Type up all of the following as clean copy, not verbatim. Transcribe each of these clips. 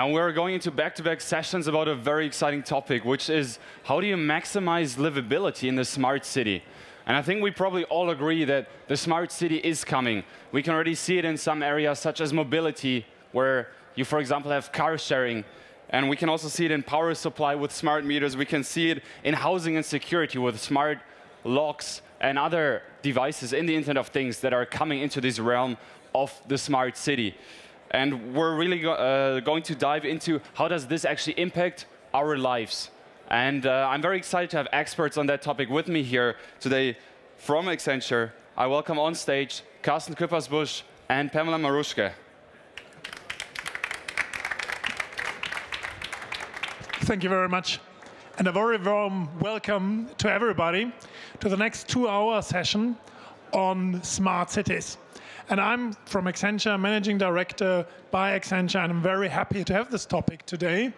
Now we're going into back-to-back sessions about a very exciting topic, which is how do you maximize livability in the smart city? And I think we probably all agree that the smart city is coming. We can already see it in some areas such as mobility, where you, for example, have car sharing. And we can also see it in power supply with smart meters. We can see it in housing and security with smart locks and other devices in the Internet of Things that are coming into this realm of the smart city. And we're really going to dive into how does this actually impact our lives. And I'm very excited to have experts on that topic with me here today from Accenture. I welcome on stage Carsten Küppersbusch and Pamela Maruschke. Thank you very much. And a very warm welcome to everybody to the next 2-hour session on smart cities. And I'm from Accenture, Managing Director by Accenture, and I'm very happy to have this topic today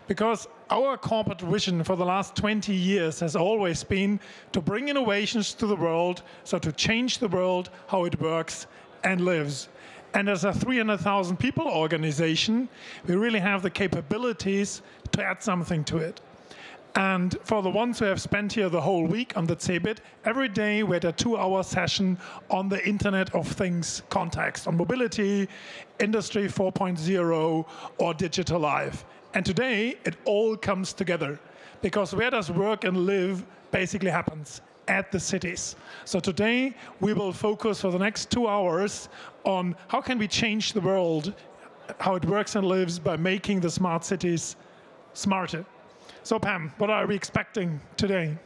because our corporate vision for the last 20 years has always been to bring innovations to the world, so to change the world, how it works and lives. And as a 300,000 people organization, we really have the capabilities to add something to it. And for the ones who have spent here the whole week on the CeBIT, every day we had a 2-hour session on the Internet of Things context, on mobility, Industry 4.0, or digital life. And today, it all comes together, because where does work and live basically happens? At the cities. So today, we will focus for the next 2 hours on how can we change the world, how it works and lives by making the smart cities smarter. So Pam, what are we expecting today?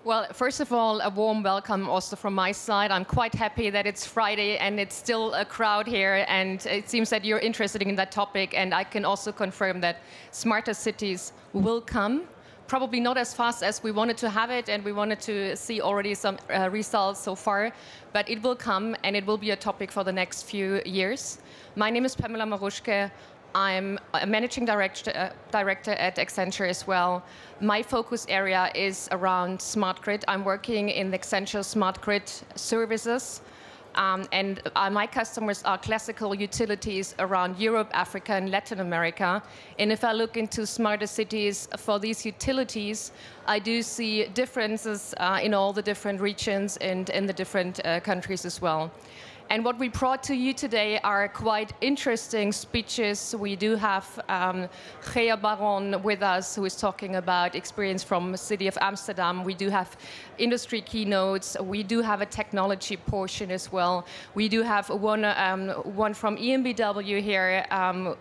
Well, first of all, a warm welcome also from my side. I'm quite happy that it's Friday and it's still a crowd here, and it seems that you're interested in that topic, and I can also confirm that smarter cities will come. Probably not as fast as we wanted to have it, and we wanted to see already some results so far, but it will come, and it will be a topic for the next few years. My name is Pamela Maruschke. I'm a managing director at Accenture as well. My focus area is around smart grid. I'm working in the Accenture smart grid services. And my customers are classical utilities around Europe, Africa, and Latin America. And if I look into smarter cities for these utilities, I do see differences in all the different regions and in the different countries as well. And what we brought to you today are quite interesting speeches. We do have Gea Baron with us, who is talking about experience from the city of Amsterdam. We do have industry keynotes. We do have a technology portion as well. We do have one from EnBW here,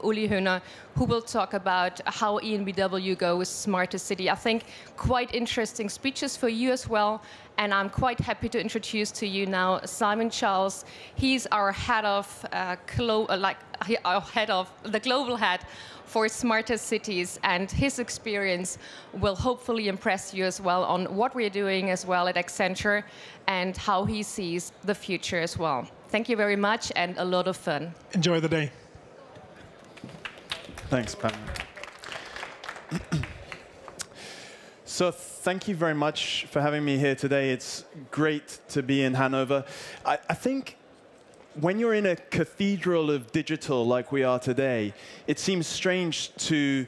Uli Höhner, who will talk about how EnBW goes smarter city. I think quite interesting speeches for you as well. And I'm quite happy to introduce to you now Simon Charles. He's our head of the global head for smarter cities, and his experience will hopefully impress you as well on what we're doing as well at Accenture and how he sees the future as well. Thank you very much, and a lot of fun. Enjoy the day. Thanks, Pam. So thank you very much for having me here today. It's great to be in Hanover. I think when you're in a cathedral of digital like we are today, it seems strange to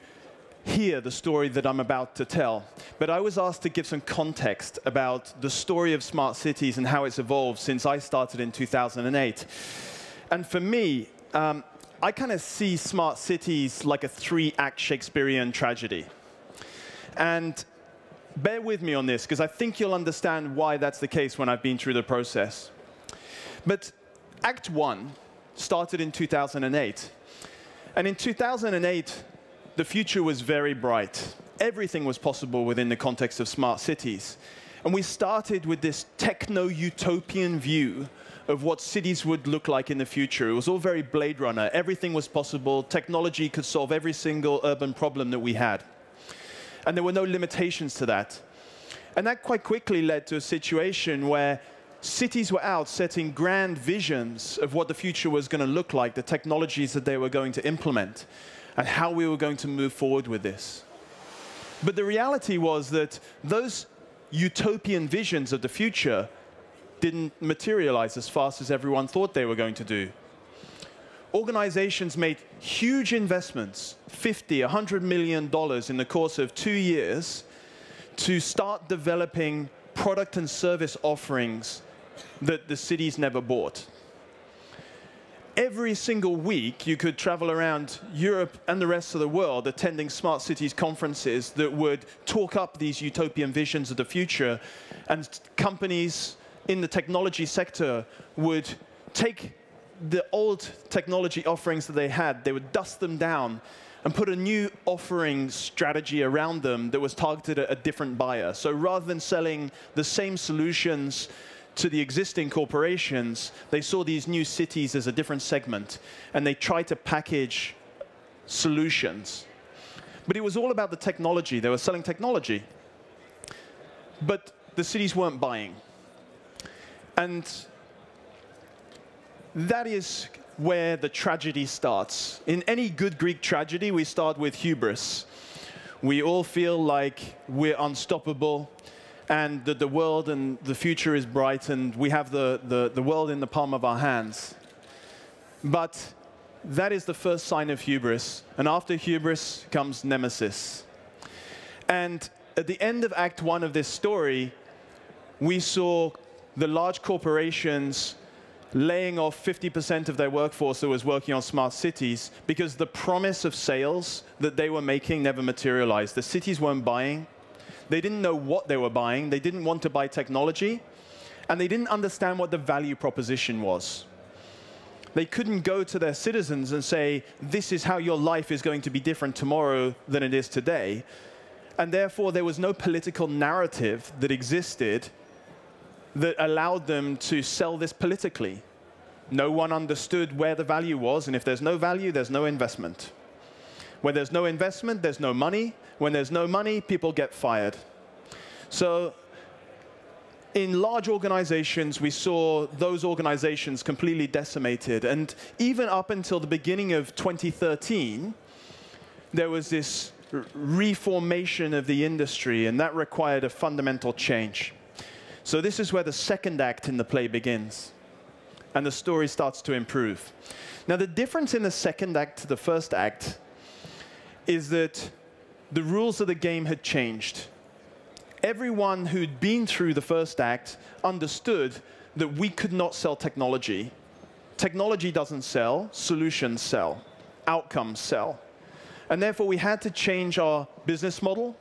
hear the story that I'm about to tell. But I was asked to give some context about the story of smart cities and how it's evolved since I started in 2008. And for me, I kind of see smart cities like a 3-act Shakespearean tragedy. And bear with me on this, because I think you'll understand why that's the case when I've been through the process. But Act 1 started in 2008. And in 2008, the future was very bright. Everything was possible within the context of smart cities. And we started with this techno-utopian view of what cities would look like in the future. It was all very Blade Runner. Everything was possible. Technology could solve every single urban problem that we had. And there were no limitations to that. And that quite quickly led to a situation where cities were out setting grand visions of what the future was going to look like, the technologies that they were going to implement, and how we were going to move forward with this. But the reality was that those utopian visions of the future didn't materialize as fast as everyone thought they were going to do. organizations made huge investments, $50, $100 million in the course of 2 years, to start developing product and service offerings that the cities never bought. Every single week, you could travel around Europe and the rest of the world attending smart cities conferences that would talk up these utopian visions of the future, and companies in the technology sector would take the old technology offerings that they had, they would dust them down and put a new offering strategy around them that was targeted at a different buyer. So rather than selling the same solutions to the existing corporations, they saw these new cities as a different segment, and they tried to package solutions. But it was all about the technology. They were selling technology. But the cities weren't buying. And that is where the tragedy starts. In any good Greek tragedy, we start with hubris. We all feel like we're unstoppable, and that the world and the future is bright, and we have the world in the palm of our hands. But that is the first sign of hubris. And after hubris comes nemesis. And at the end of Act 1 of this story, we saw the large corporations laying off 50% of their workforce that was working on smart cities because the promise of sales that they were making never materialized. The cities weren't buying. They didn't know what they were buying. They didn't want to buy technology. And they didn't understand what the value proposition was. They couldn't go to their citizens and say, this is how your life is going to be different tomorrow than it is today. And therefore, there was no political narrative that existed that allowed them to sell this politically. No one understood where the value was, and if there's no value, there's no investment. When there's no investment, there's no money. When there's no money, people get fired. So in large organizations, we saw those organizations completely decimated. And even up until the beginning of 2013, there was this reformation of the industry, and that required a fundamental change. So this is where the second act in the play begins, and the story starts to improve. Now, the difference in the second act to the first act is that the rules of the game had changed. Everyone who'd been through the first act understood that we could not sell technology. Technology doesn't sell, solutions sell, outcomes sell. And therefore, we had to change our business model.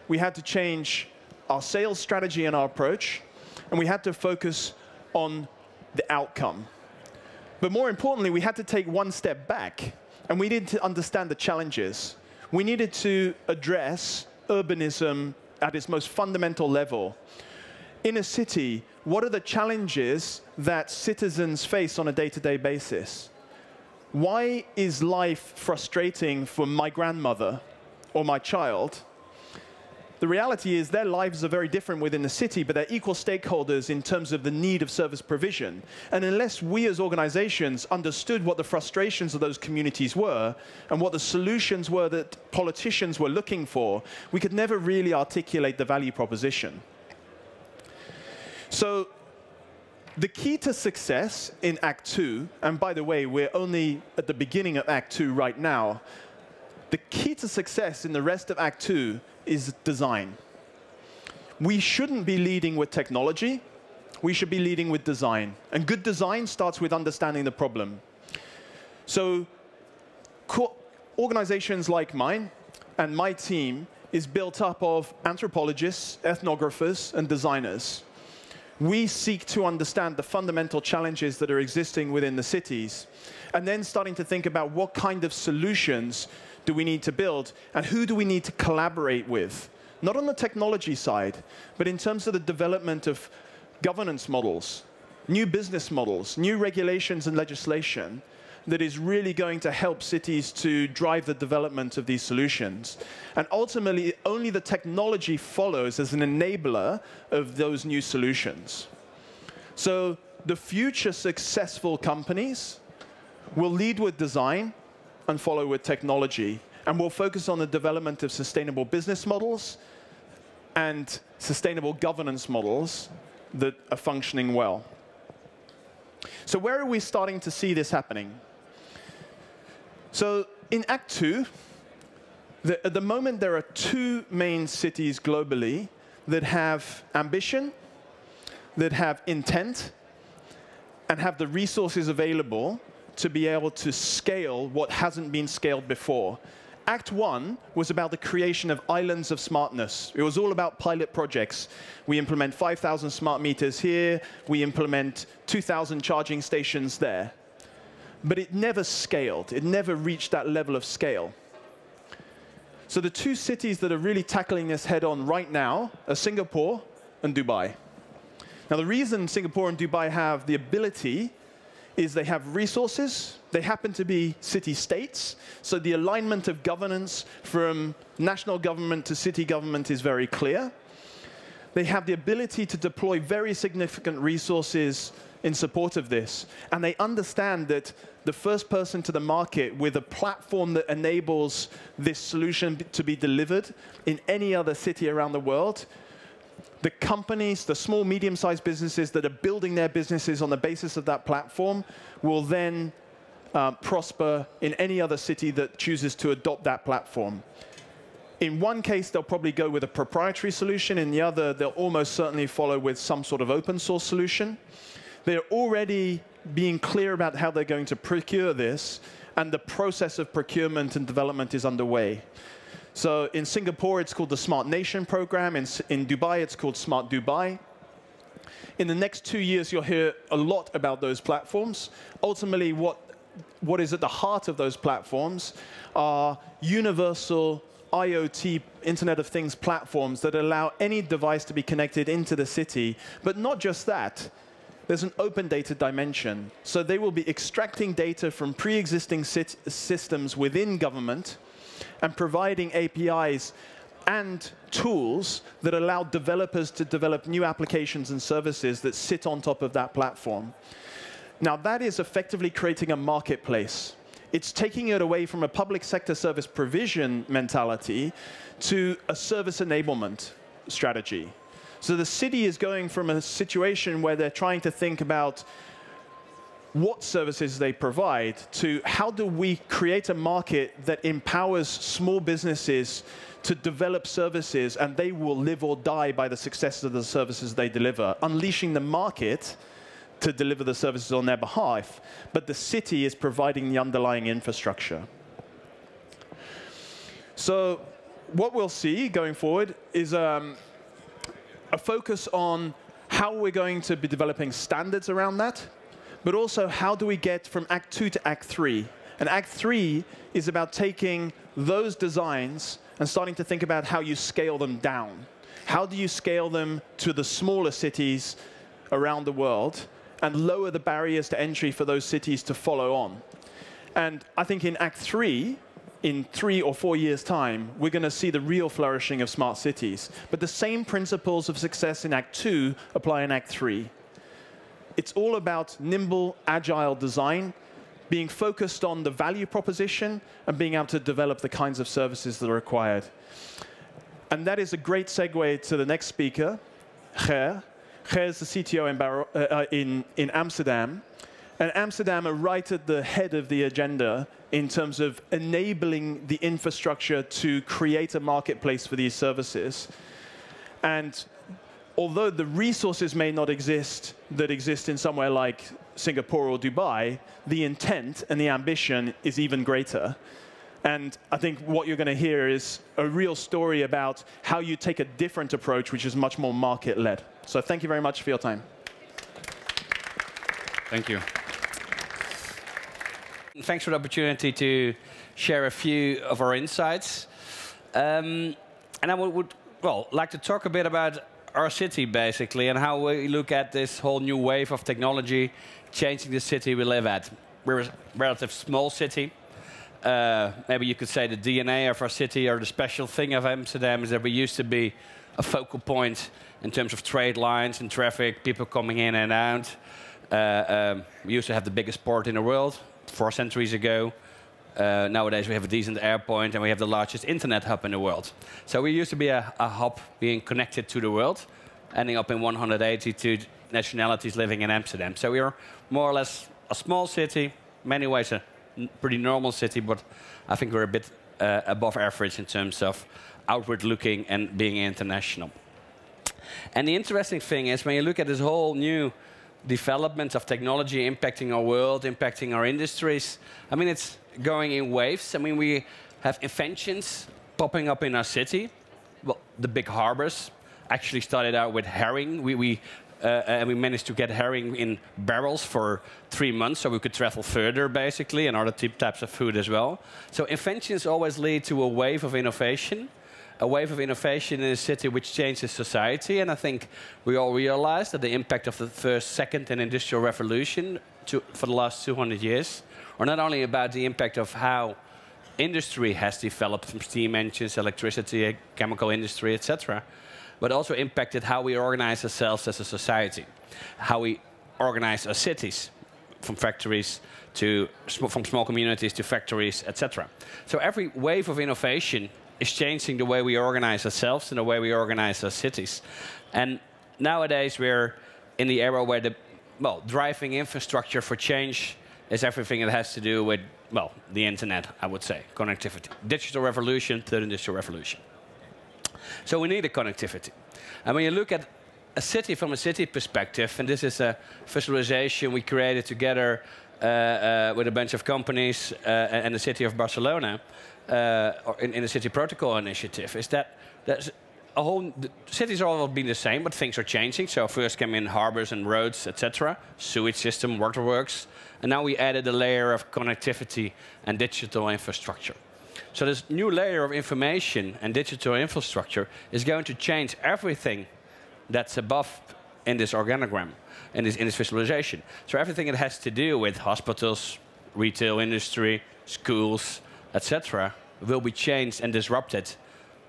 We had to change our sales strategy and our approach. And we had to focus on the outcome. But more importantly, we had to take one step back. And we needed to understand the challenges. We needed to address urbanism at its most fundamental level. In a city, what are the challenges that citizens face on a day-to-day basis? Why is life frustrating for my grandmother or my child? The reality is their lives are very different within the city, but they're equal stakeholders in terms of the need of service provision. And unless we as organizations understood what the frustrations of those communities were and what the solutions were that politicians were looking for, we could never really articulate the value proposition. So the key to success in Act 2, and by the way, we're only at the beginning of Act 2 right now, the key to success in the rest of Act 2 is design. We shouldn't be leading with technology. We should be leading with design. And good design starts with understanding the problem. So organizations like mine and my team is built up of anthropologists, ethnographers, and designers. We seek to understand the fundamental challenges that are existing within the cities, and then starting to think about what kind of solutions do we need to build, and who do we need to collaborate with? Not on the technology side, but in terms of the development of governance models, new business models, new regulations and legislation that is really going to help cities to drive the development of these solutions. And ultimately, only the technology follows as an enabler of those new solutions. So the future successful companies will lead with design and follow with technology. And we'll focus on the development of sustainable business models and sustainable governance models that are functioning well. So where are we starting to see this happening? So in Act 2, at the moment there are 2 main cities globally that have ambition, that have intent, and have the resources available to be able to scale what hasn't been scaled before. Act 1 was about the creation of islands of smartness. It was all about pilot projects. We implement 5,000 smart meters here. We implement 2,000 charging stations there. But it never scaled. It never reached that level of scale. So the 2 cities that are really tackling this head-on right now are Singapore and Dubai. Now, the reason Singapore and Dubai have the ability is they have resources. They happen to be city-states, so the alignment of governance from national government to city government is very clear. They have the ability to deploy very significant resources in support of this, and they understand that the first person to the market with a platform that enables this solution to be delivered in any other city around the world, the companies, the small, medium-sized businesses that are building their businesses on the basis of that platform will then prosper in any other city that chooses to adopt that platform. In one case, they'll probably go with a proprietary solution. In the other, they'll almost certainly follow with some sort of open source solution. They're already being clear about how they're going to procure this, and the process of procurement and development is underway. So in Singapore, it's called the Smart Nation Program. In Dubai, it's called Smart Dubai. In the next 2 years, you'll hear a lot about those platforms. Ultimately, what is at the heart of those platforms are universal IoT, Internet of Things platforms that allow any device to be connected into the city. But not just that. There's an open data dimension. So they will be extracting data from pre-existing systems within government and providing APIs and tools that allow developers to develop new applications and services that sit on top of that platform. Now, that is effectively creating a marketplace. It's taking it away from a public sector service provision mentality to a service enablement strategy. So the city is going from a situation where they're trying to think about what services they provide to how do we create a market that empowers small businesses to develop services, and they will live or die by the success of the services they deliver, unleashing the market to deliver the services on their behalf, but the city is providing the underlying infrastructure. So what we'll see going forward is a focus on how we're going to be developing standards around that, but also how do we get from Act 2 to Act 3. And Act 3 is about taking those designs and starting to think about how you scale them down. How do you scale them to the smaller cities around the world and lower the barriers to entry for those cities to follow on? And I think in Act 3, in 3 or 4 years' time, we're going to see the real flourishing of smart cities. But the same principles of success in Act 2 apply in Act 3. It's all about nimble, agile design, being focused on the value proposition, and being able to develop the kinds of services that are required. And that is a great segue to the next speaker, Ger. Ger is the CTO in Amsterdam. And Amsterdam are right at the head of the agenda in terms of enabling the infrastructure to create a marketplace for these services. And although the resources may not exist that exist in somewhere like Singapore or Dubai, the intent and the ambition is even greater. And I think what you're going to hear is a real story about how you take a different approach, which is much more market-led. So thank you very much for your time. Thank you. Thanks for the opportunity to share a few of our insights. And I would like to talk a bit about our city, basically, and how we look at this whole new wave of technology changing the city we live at. We're a relatively small city. Maybe you could say the DNA of our city, or the special thing of Amsterdam, is that we used to be a focal point in terms of trade lines and traffic, people coming in and out. We used to have the biggest port in the world 4 centuries ago. Nowadays we have a decent airport and we have the largest internet hub in the world. So we used to be a hub being connected to the world, ending up in 182 nationalities living in Amsterdam. So we are more or less a small city, in many ways a pretty normal city, but I think we're a bit above average in terms of outward looking and being international. And the interesting thing is, when you look at this whole new development of technology impacting our world, impacting our industries, I mean, it's going in waves. I mean, we have inventions popping up in our city. Well, the big harbors actually started out with herring. And we managed to get herring in barrels for 3 months, so we could travel further, basically, and other types of food as well. So inventions always lead to a wave of innovation. A wave of innovation in a city which changes society. And I think we all realize that the impact of the first, second, and industrial revolution for the last 200 years are not only about the impact of how industry has developed from steam engines, electricity, chemical industry, etc., but also impacted how we organize ourselves as a society, how we organize our cities, from factories to from small communities to factories, etc. So every wave of innovation is changing the way we organize ourselves and the way we organize our cities. And nowadays we're in the era where the driving infrastructure for change is everything that has to do with, well, the internet, I would say, connectivity. Digital revolution, third industrial revolution. So we need a connectivity. And when you look at a city from a city perspective, and this is a visualization we created together with a bunch of companies and the city of Barcelona, in the City Protocol Initiative, is that there's a whole... The cities are all been the same, but things are changing. So first came in harbors and roads, etc., sewage system, waterworks, and now we added a layer of connectivity and digital infrastructure. So this new layer of information and digital infrastructure is going to change everything that's above in this organogram, in this visualization. So everything that has to do with hospitals, retail industry, schools, etc., will be changed and disrupted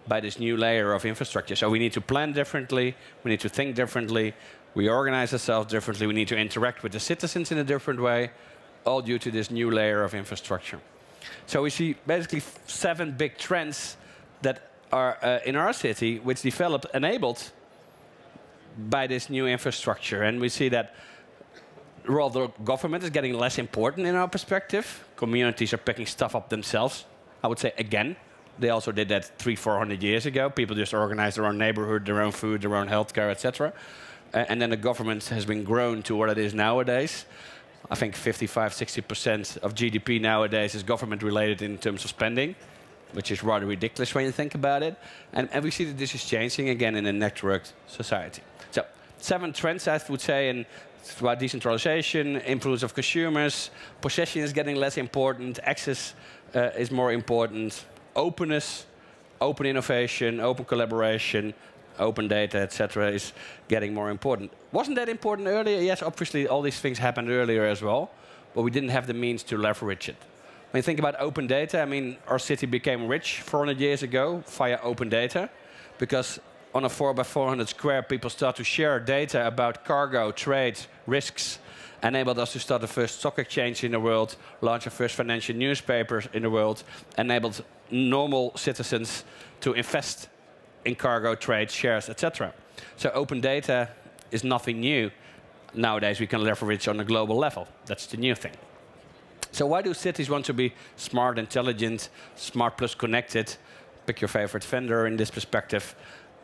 by this new layer of infrastructure. So we need to plan differently, we need to think differently, we organize ourselves differently, we need to interact with the citizens in a different way, all due to this new layer of infrastructure. So we see basically 7 big trends that are in our city, which developed, enabled by this new infrastructure. And we see that the role of the government is getting less important in our perspective. Communities are picking stuff up themselves, I would say, again. They also did that 300-400 years ago. People just organized their own neighborhood, their own food, their own healthcare, etc. And then the government has been grown to what it is nowadays. I think 55-60% of GDP nowadays is government-related in terms of spending, which is rather ridiculous when you think about it. And we see that this is changing again in a networked society. So 7 trends, I would say, and it's about decentralization, influence of consumers, possession is getting less important, access is more important, openness, open innovation, open collaboration, open data, etc., is getting more important. Wasn't that important earlier? Yes, obviously all these things happened earlier as well, but we didn't have the means to leverage it. When you think about open data, I mean, our city became rich 400 years ago via open data, because on a 4x400 square, people start to share data about cargo, trade, risks, enabled us to start the first stock exchange in the world, launch the first financial newspapers in the world, enabled normal citizens to invest in cargo, trade, shares, etc. So open data is nothing new. Nowadays we can leverage on a global level. That's the new thing. So why do cities want to be smart, intelligent, smart plus connected? Pick your favorite vendor in this perspective.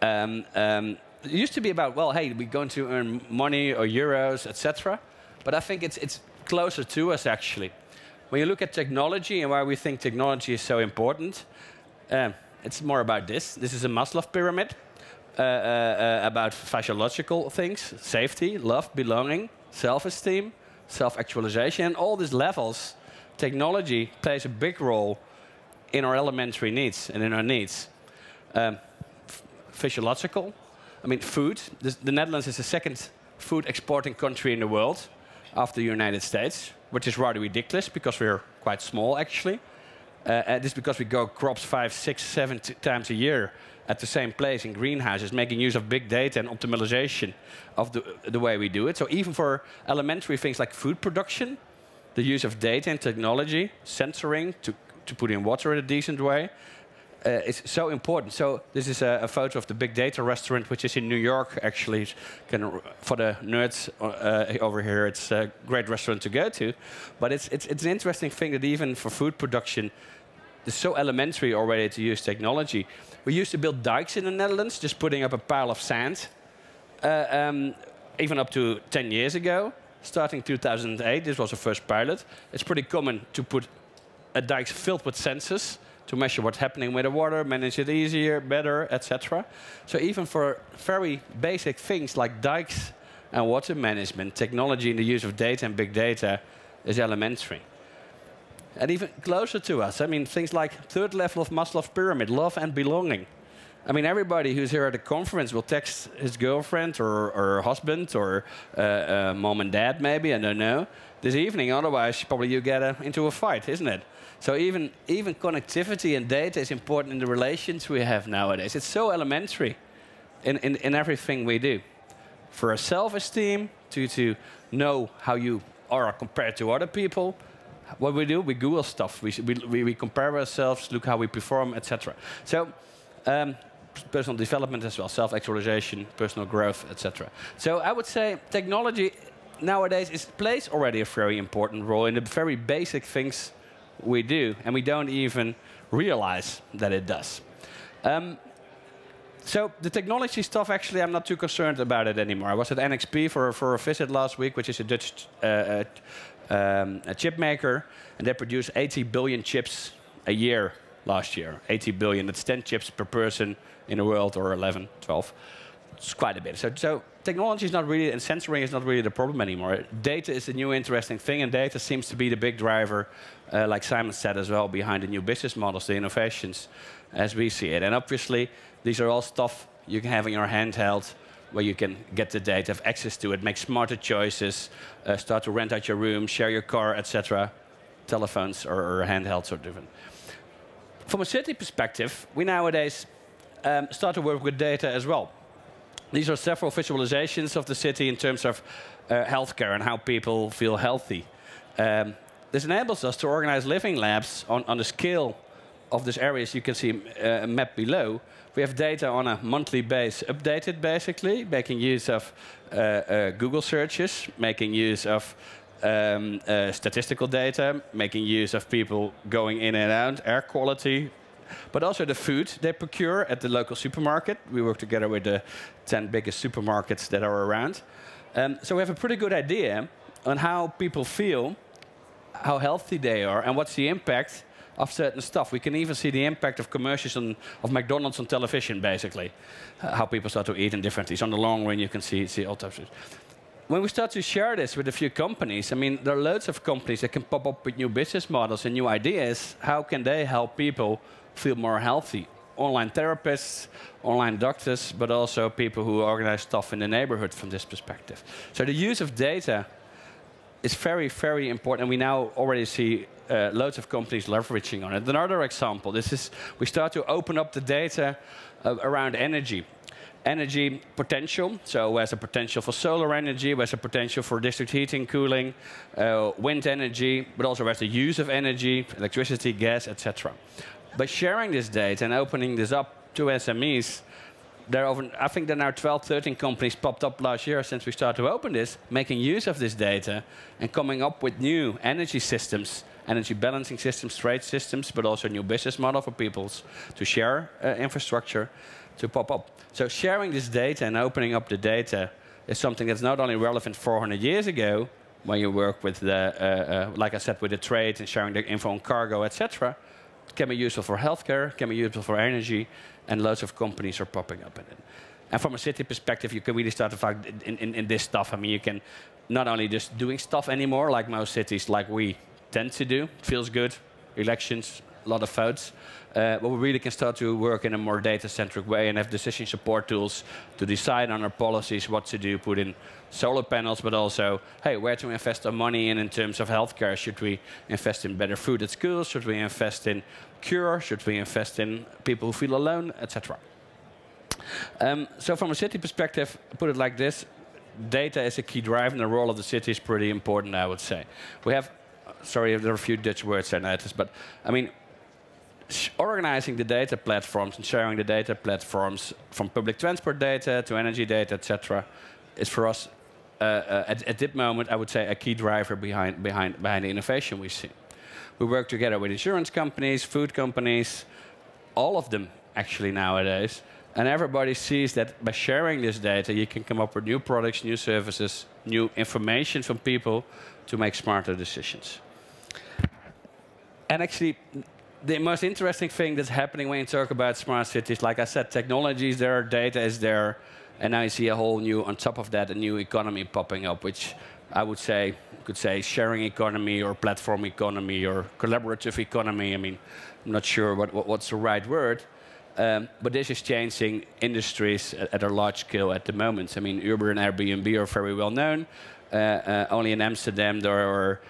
It used to be about, well, hey, we're going to earn money or euros, etc. But I think it's closer to us, actually. When you look at technology and why we think technology is so important, it's more about this. This is a Maslow pyramid about physiological things, safety, love, belonging, self-esteem, self-actualization. And all these levels, technology plays a big role in our elementary needs and in our needs. Physiological, I mean, food. The Netherlands is the second food exporting country in the world after the United States, which is rather ridiculous because we're quite small, actually. This is because we grow crops 5, 6, 7 times a year at the same place in greenhouses, making use of big data and optimization of the way we do it. So even for elementary things like food production, the use of data and technology, sensoring to put in water in a decent way, is so important. So this is a photo of the Big Data restaurant, which is in New York, actually. For the nerds over here, it's a great restaurant to go to. But it's an interesting thing that even for food production, it's so elementary already to use technology. We used to build dikes in the Netherlands, just putting up a pile of sand. Even up to 10 years ago, starting 2008, this was the first pilot. It's pretty common to put a dike filled with sensors to measure what's happening with the water, manage it easier, better, etc. So even for very basic things like dikes and water management, technology and the use of data and big data is elementary. And even closer to us, I mean, things like third level of Maslow's pyramid, love and belonging. I mean, everybody who's here at the conference will text his girlfriend or husband or mom and dad, maybe, I don't know, this evening. Otherwise, probably you get into a fight, isn't it? So even connectivity and data is important in the relations we have nowadays. It's so elementary in everything we do. For our self-esteem, to know how you are compared to other people, what we do, we Google stuff. We compare ourselves, look how we perform, etc. So personal development as well, self-actualization, personal growth, etc. So I would say technology nowadays plays already a very important role in the very basic things we do, and we don't even realize that it does. So the technology stuff, actually, I'm not too concerned about it anymore. I was at NXP for a visit last week, which is a Dutch a chip maker, and they produce 80 billion chips a year last year. 80 billion, that's 10 chips per person in the world, or 11, 12. It's quite a bit. So technology is not really, and sensoring is not really the problem anymore. Data is the new interesting thing, and data seems to be the big driver, like Simon said as well, behind the new business models, the innovations, as we see it. And obviously, these are all stuff you can have in your handheld, where you can get the data, have access to it, make smarter choices, start to rent out your room, share your car, etc. Telephones or handhelds are different. From a city perspective, we nowadays start to work with data as well. These are several visualizations of the city in terms of healthcare and how people feel healthy. This enables us to organize living labs on the scale of this area, as you can see a map below. We have data on a monthly base, updated basically, making use of Google searches, making use of statistical data, making use of people going in and out, air quality, but also the food they procure at the local supermarket. We work together with the 10 biggest supermarkets that are around. So we have a pretty good idea on how people feel, how healthy they are, and what's the impact of certain stuff. We can even see the impact of commercials of McDonald's on television, basically. How people start to eat in differently. So on the long run, you can see all types of it. When we start to share this with a few companies, I mean, there are loads of companies that can pop up with new business models and new ideas. How can they help people feel more healthy? Online therapists, online doctors, but also people who organize stuff in the neighborhood from this perspective. So the use of data is very, very important, and we now already see loads of companies leveraging on it. Another example, we start to open up the data around energy. Energy potential, so there's a potential for solar energy, there's a potential for district heating, cooling, wind energy, but also there's the use of energy, electricity, gas, etc. By sharing this data and opening this up to SMEs, I think there are now 12, 13 companies popped up last year since we started to open this, making use of this data and coming up with new energy systems, energy balancing systems, trade systems, but also a new business model for people to share infrastructure to pop up. So sharing this data and opening up the data is something that's not only relevant 400 years ago, when you work with the, like I said, with the trade and sharing the info on cargo, etc. It can be useful for healthcare, can be useful for energy, and loads of companies are popping up in it. And from a city perspective, you can really start to find in this stuff. I mean, you can not only just doing stuff anymore, like most cities, like we tend to do. It feels good, elections, a lot of votes. But we really can start to work in a more data-centric way and have decision support tools to decide on our policies, what to do, put in solar panels, but also, hey, where to invest our money in terms of healthcare. Should we invest in better food at schools? Should we invest in cure? Should we invest in people who feel alone, etc.? So from a city perspective, put it like this, data is a key driver, and the role of the city is pretty important, I would say. We have, sorry, there are a few Dutch words there, but I mean, organizing the data platforms and sharing the data platforms from public transport data to energy data, etc., is for us at this moment, I would say, a key driver behind the innovation we see. We work together with insurance companies, food companies, all of them actually nowadays, and everybody sees that by sharing this data, you can come up with new products, new services, new information from people to make smarter decisions. And actually, the most interesting thing that's happening when you talk about smart cities, like I said, technology is there, data is there, and now you see a whole new, on top of that, a new economy popping up, which I would say, you could say sharing economy or platform economy or collaborative economy. I mean, I'm not sure what's the right word, but this is changing industries at a large scale at the moment. I mean, Uber and Airbnb are very well known. Only in Amsterdam there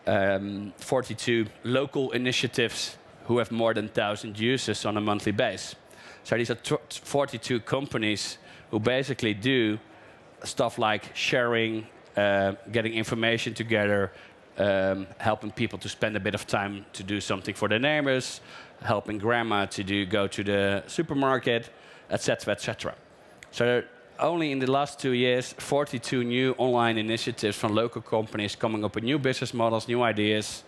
are 42 local initiatives who have more than 1,000 users on a monthly basis. So these are 42 companies who basically do stuff like sharing, getting information together, helping people to spend a bit of time to do something for their neighbors, helping grandma to go to the supermarket, etc., etc. So only in the last 2 years, 42 new online initiatives from local companies coming up with new business models, new ideas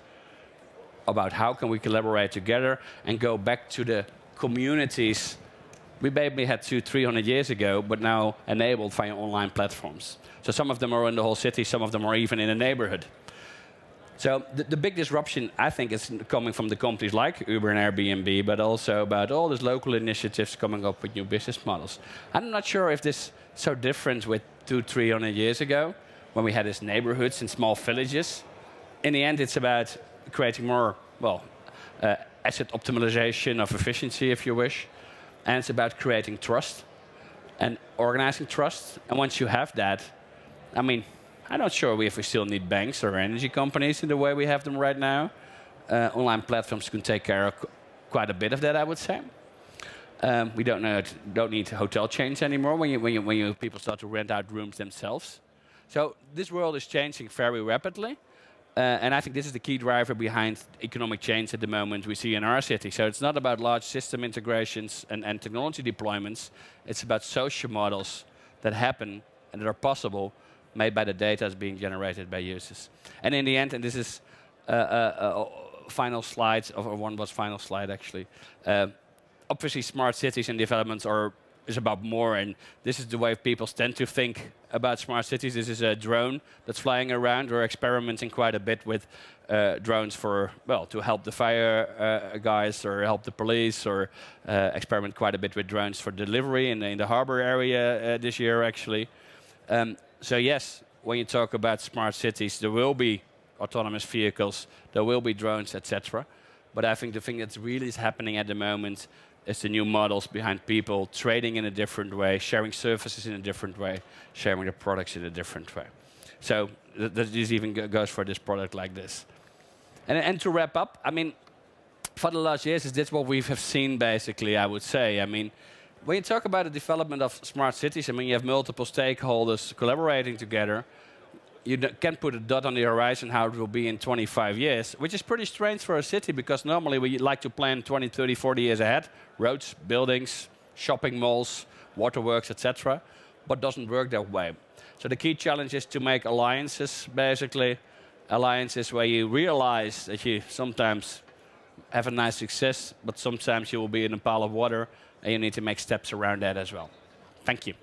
about how can we collaborate together and go back to the communities we maybe had 200-300 years ago, but now enabled via online platforms. So some of them are in the whole city, some of them are even in a neighborhood. So the big disruption, I think, is coming from the companies like Uber and Airbnb, but also about all these local initiatives coming up with new business models. I'm not sure if this is so different with 200-300 years ago, when we had these neighborhoods in small villages. In the end, it's about creating more, well, asset optimization of efficiency, if you wish. And it's about creating trust and organizing trust. And once you have that, I mean, I'm not sure if we still need banks or energy companies in the way we have them right now. Online platforms can take care of quite a bit of that, I would say. We don't need hotel chains anymore when people start to rent out rooms themselves. So this world is changing very rapidly. And I think this is the key driver behind economic change at the moment we see in our city. So it's not about large system integrations and technology deployments. It's about social models that happen and that are possible, made by the data that's being generated by users. And in the end, and this is final slide, or one was final slide actually. Obviously, smart cities and developments is about more, and this is the way people tend to think about smart cities. This is a drone that's flying around. We're experimenting quite a bit with drones for, well, to help the fire guys or help the police, or experiment quite a bit with drones for delivery in the harbor area this year, actually. So yes, when you talk about smart cities, there will be autonomous vehicles, there will be drones, etc. But I think the thing that's really is happening at the moment is the new models behind people trading in a different way, sharing services in a different way, sharing their products in a different way. So this even goes for this product like this. And to wrap up, I mean, for the last years, is this what we have seen, basically, I would say. I mean, when you talk about the development of smart cities, I mean, you have multiple stakeholders collaborating together. You can't put a dot on the horizon how it will be in 25 years, which is pretty strange for a city, because normally we like to plan 20, 30, 40 years ahead. Roads, buildings, shopping malls, waterworks, etc. But doesn't work that way. So the key challenge is to make alliances, basically. Alliances where you realize that you sometimes have a nice success, but sometimes you will be in a pile of water, and you need to make steps around that as well. Thank you.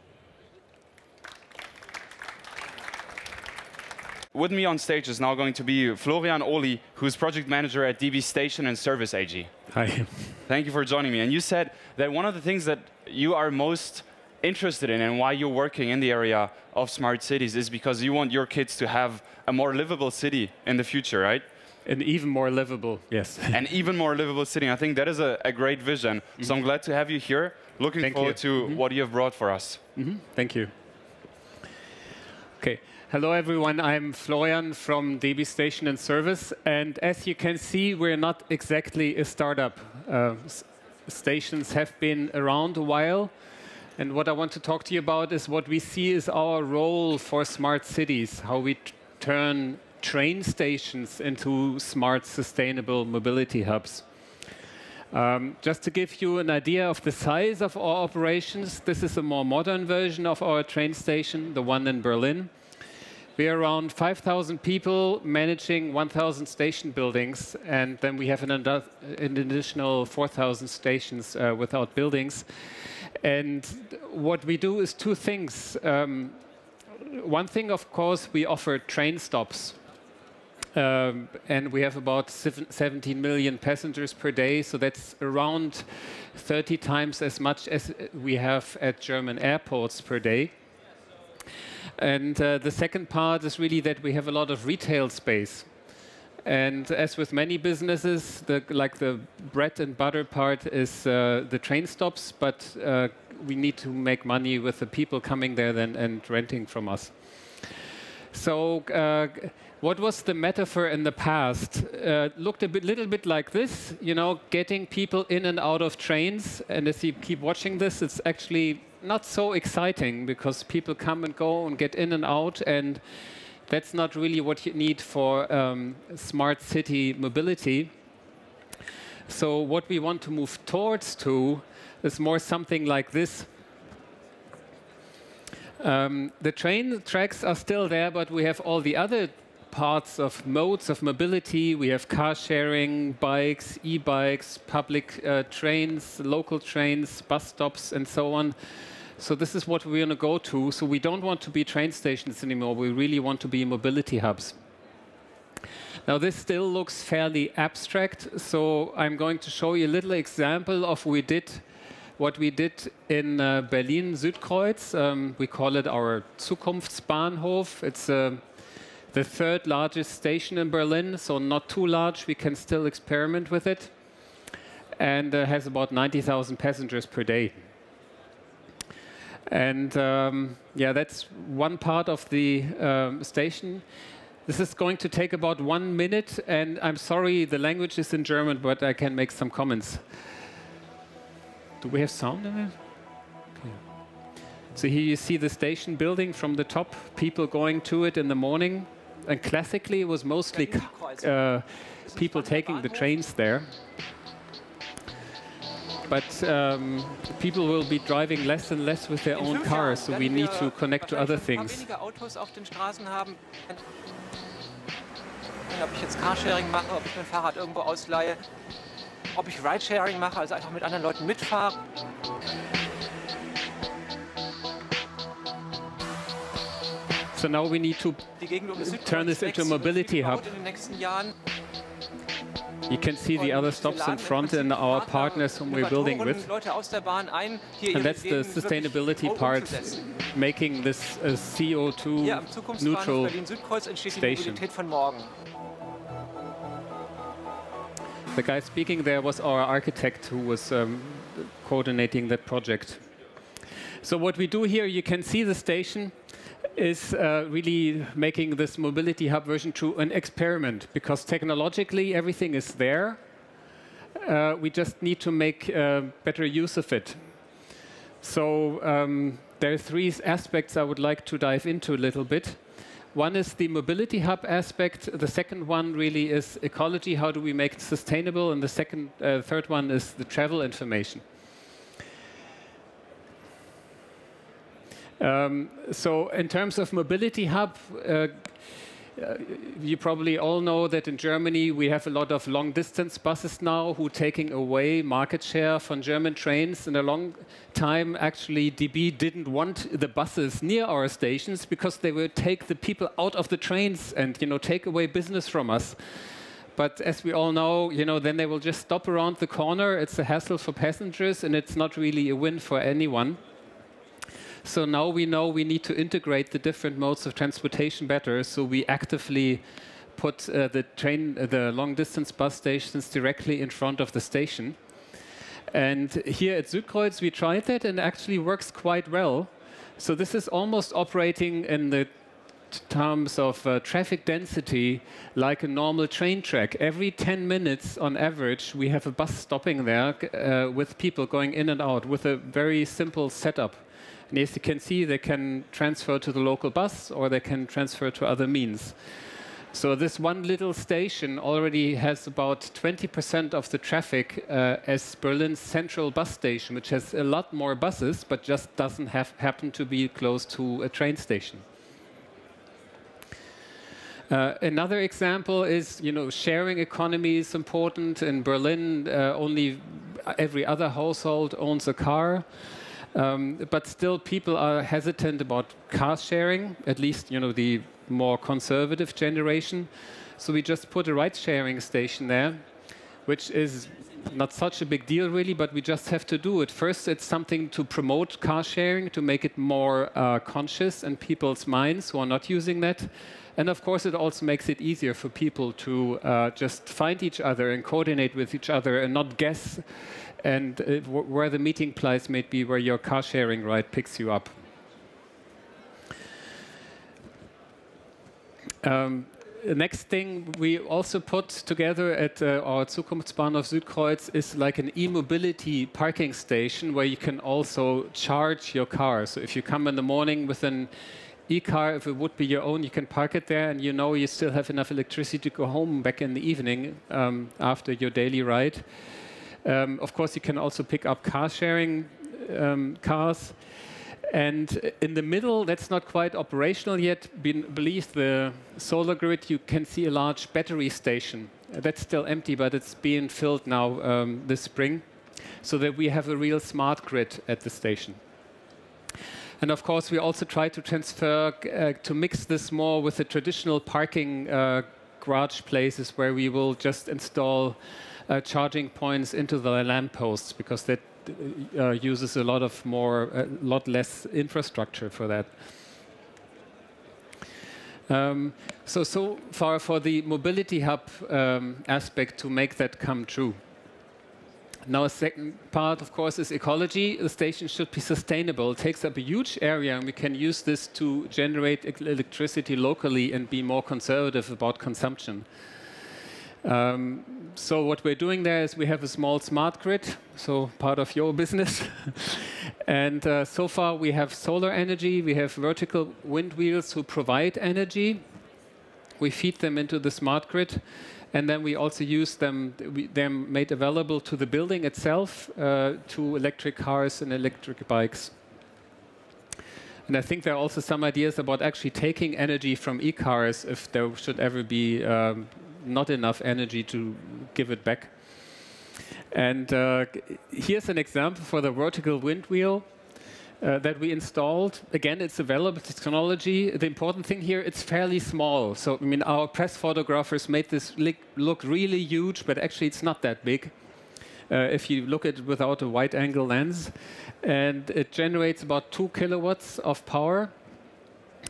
With me on stage is now going to be Florian Ohli, who's project manager at DB Station and Service AG. Hi. Thank you for joining me. And you said that one of the things that you are most interested in and why you're working in the area of smart cities is because you want your kids to have a more livable city in the future, right? An even more livable, yes. An even more livable city. I think that is a great vision. Mm-hmm. So I'm glad to have you here. Looking forward to what you have brought for us. Mm-hmm. Thank you. Okay. Hello, everyone. I'm Florian from DB Station and Service. And as you can see, we're not exactly a startup. Stations have been around a while. And what I want to talk to you about is what we see is our role for smart cities, how we turn train stations into smart, sustainable mobility hubs. Just to give you an idea of the size of our operations, this is a more modern version of our train station, the one in Berlin. We are around 5,000 people managing 1,000 station buildings, and then we have an additional 4,000 stations without buildings. And what we do is two things. One thing, of course, we offer train stops. And we have about 17 million passengers per day, so that's around 30 times as much as we have at German airports per day. And the second part is really that we have a lot of retail space. And as with many businesses, like the bread and butter part is the train stops, but we need to make money with the people coming there then and renting from us. So what was the metaphor in the past? Looked a little bit like this, you know, getting people in and out of trains. And as you keep watching this, it's actually not so exciting because people come and go and get in and out, and that's not really what you need for smart city mobility. So what we want to move towards is more something like this. The train tracks are still there, but we have all the other parts of modes of mobility. We have car sharing, bikes, e-bikes, public trains, local trains, bus stops, and so on. So this is what we're going to go to. So we don't want to be train stations anymore. We really want to be mobility hubs. Now this still looks fairly abstract, so I'm going to show you a little example of what we did in Berlin Südkreuz. We call it our Zukunftsbahnhof. It's the third largest station in Berlin, so not too large. We can still experiment with it. And has about 90,000 passengers per day. And yeah, that's one part of the station. This is going to take about 1 minute, and I'm sorry, the language is in German, but I can make some comments. Do we have sound in it? Okay. So here you see the station building from the top, people going to it in the morning. And classically, it was mostly people taking the trains there. But people will be driving less and less with their own cars, so we need to connect to other things. Ob ich jetzt Carsharing mache, ob ich mein Fahrrad irgendwo ausleihe, ob ich Ridesharing mache, also einfach mit anderen Leuten mitfahre. So now we need to turn this into a mobility hub. You can see the other stops in front and our partners whom we're building with. And that's the sustainability part, making this a CO2 neutral station. The guy speaking there was our architect who was coordinating that project. So what we do here, you can see the station is really making this mobility hub version 2 an experiment, because technologically everything is there. We just need to make better use of it. So there are 3 aspects I would like to dive into a little bit. One is the mobility hub aspect. The second one really is ecology. How do we make it sustainable? And the third one is the travel information. So in terms of mobility hub, you probably all know that in Germany we have a lot of long-distance buses now who are taking away market share from German trains. In a long time, actually, DB didn't want the buses near our stations because they would take the people out of the trains and, you know, take away business from us. But as we all know, you know, then they will just stop around the corner. It's a hassle for passengers, and it's not really a win for anyone. So now we know we need to integrate the different modes of transportation better. So we actively put the long-distance bus stations directly in front of the station. And here at Südkreuz, we tried that, and it actually works quite well. So this is almost operating in the terms of traffic density like a normal train track. Every 10 minutes on average, we have a bus stopping there with people going in and out with a very simple setup. And as you can see, they can transfer to the local bus or they can transfer to other means. So this one little station already has about 20% of the traffic as Berlin's central bus station, which has a lot more buses, but just doesn't happen to be close to a train station. Another example is, sharing economy is important. In Berlin, only every other household owns a car. But still, people are hesitant about car sharing, at least, the more conservative generation. So we just put a ride-sharing station there, which is not such a big deal, really, but we just have to do it. First, it's something to promote car sharing, to make it more conscious in people's minds who are not using that. And of course, it also makes it easier for people to just find each other and coordinate with each other and not guess and where the meeting place may be, where your car sharing ride picks you up. The next thing we also put together at our Zukunftsbahnhof Südkreuz is like an e-mobility parking station where you can also charge your car. So if you come in the morning with an e-car, if it would be your own, you can park it there, and you still have enough electricity to go home back in the evening after your daily ride. Of course, you can also pick up car sharing cars. And in the middle, that's not quite operational yet. Beneath the solar grid, you can see a large battery station. That's still empty, but it's being filled now this spring, so that we have a real smart grid at the station. And of course, we also try to transfer, to mix this more with the traditional parking garage places where we will just install charging points into the lampposts, because that uses a lot less infrastructure for that. So far for the mobility hub aspect to make that come true. Now, a second part, of course, is ecology. The station should be sustainable. It takes up a huge area, and we can use this to generate electricity locally and be more conservative about consumption. So what we're doing there is we have a small smart grid, so part of your business. And so far we have solar energy, we have vertical wind wheels who provide energy. We feed them into the smart grid, and then we also use them, they're made available to the building itself, to electric cars and electric bikes. And I think there are also some ideas about actually taking energy from e-cars if there should ever be not enough energy to give it back. And here's an example for the vertical wind wheel that we installed. Again, it's available technology. The important thing here, it's fairly small. So, I mean, our press photographers made this look really huge, but actually it's not that big if you look at it without a wide-angle lens. And it generates about 2 kilowatts of power.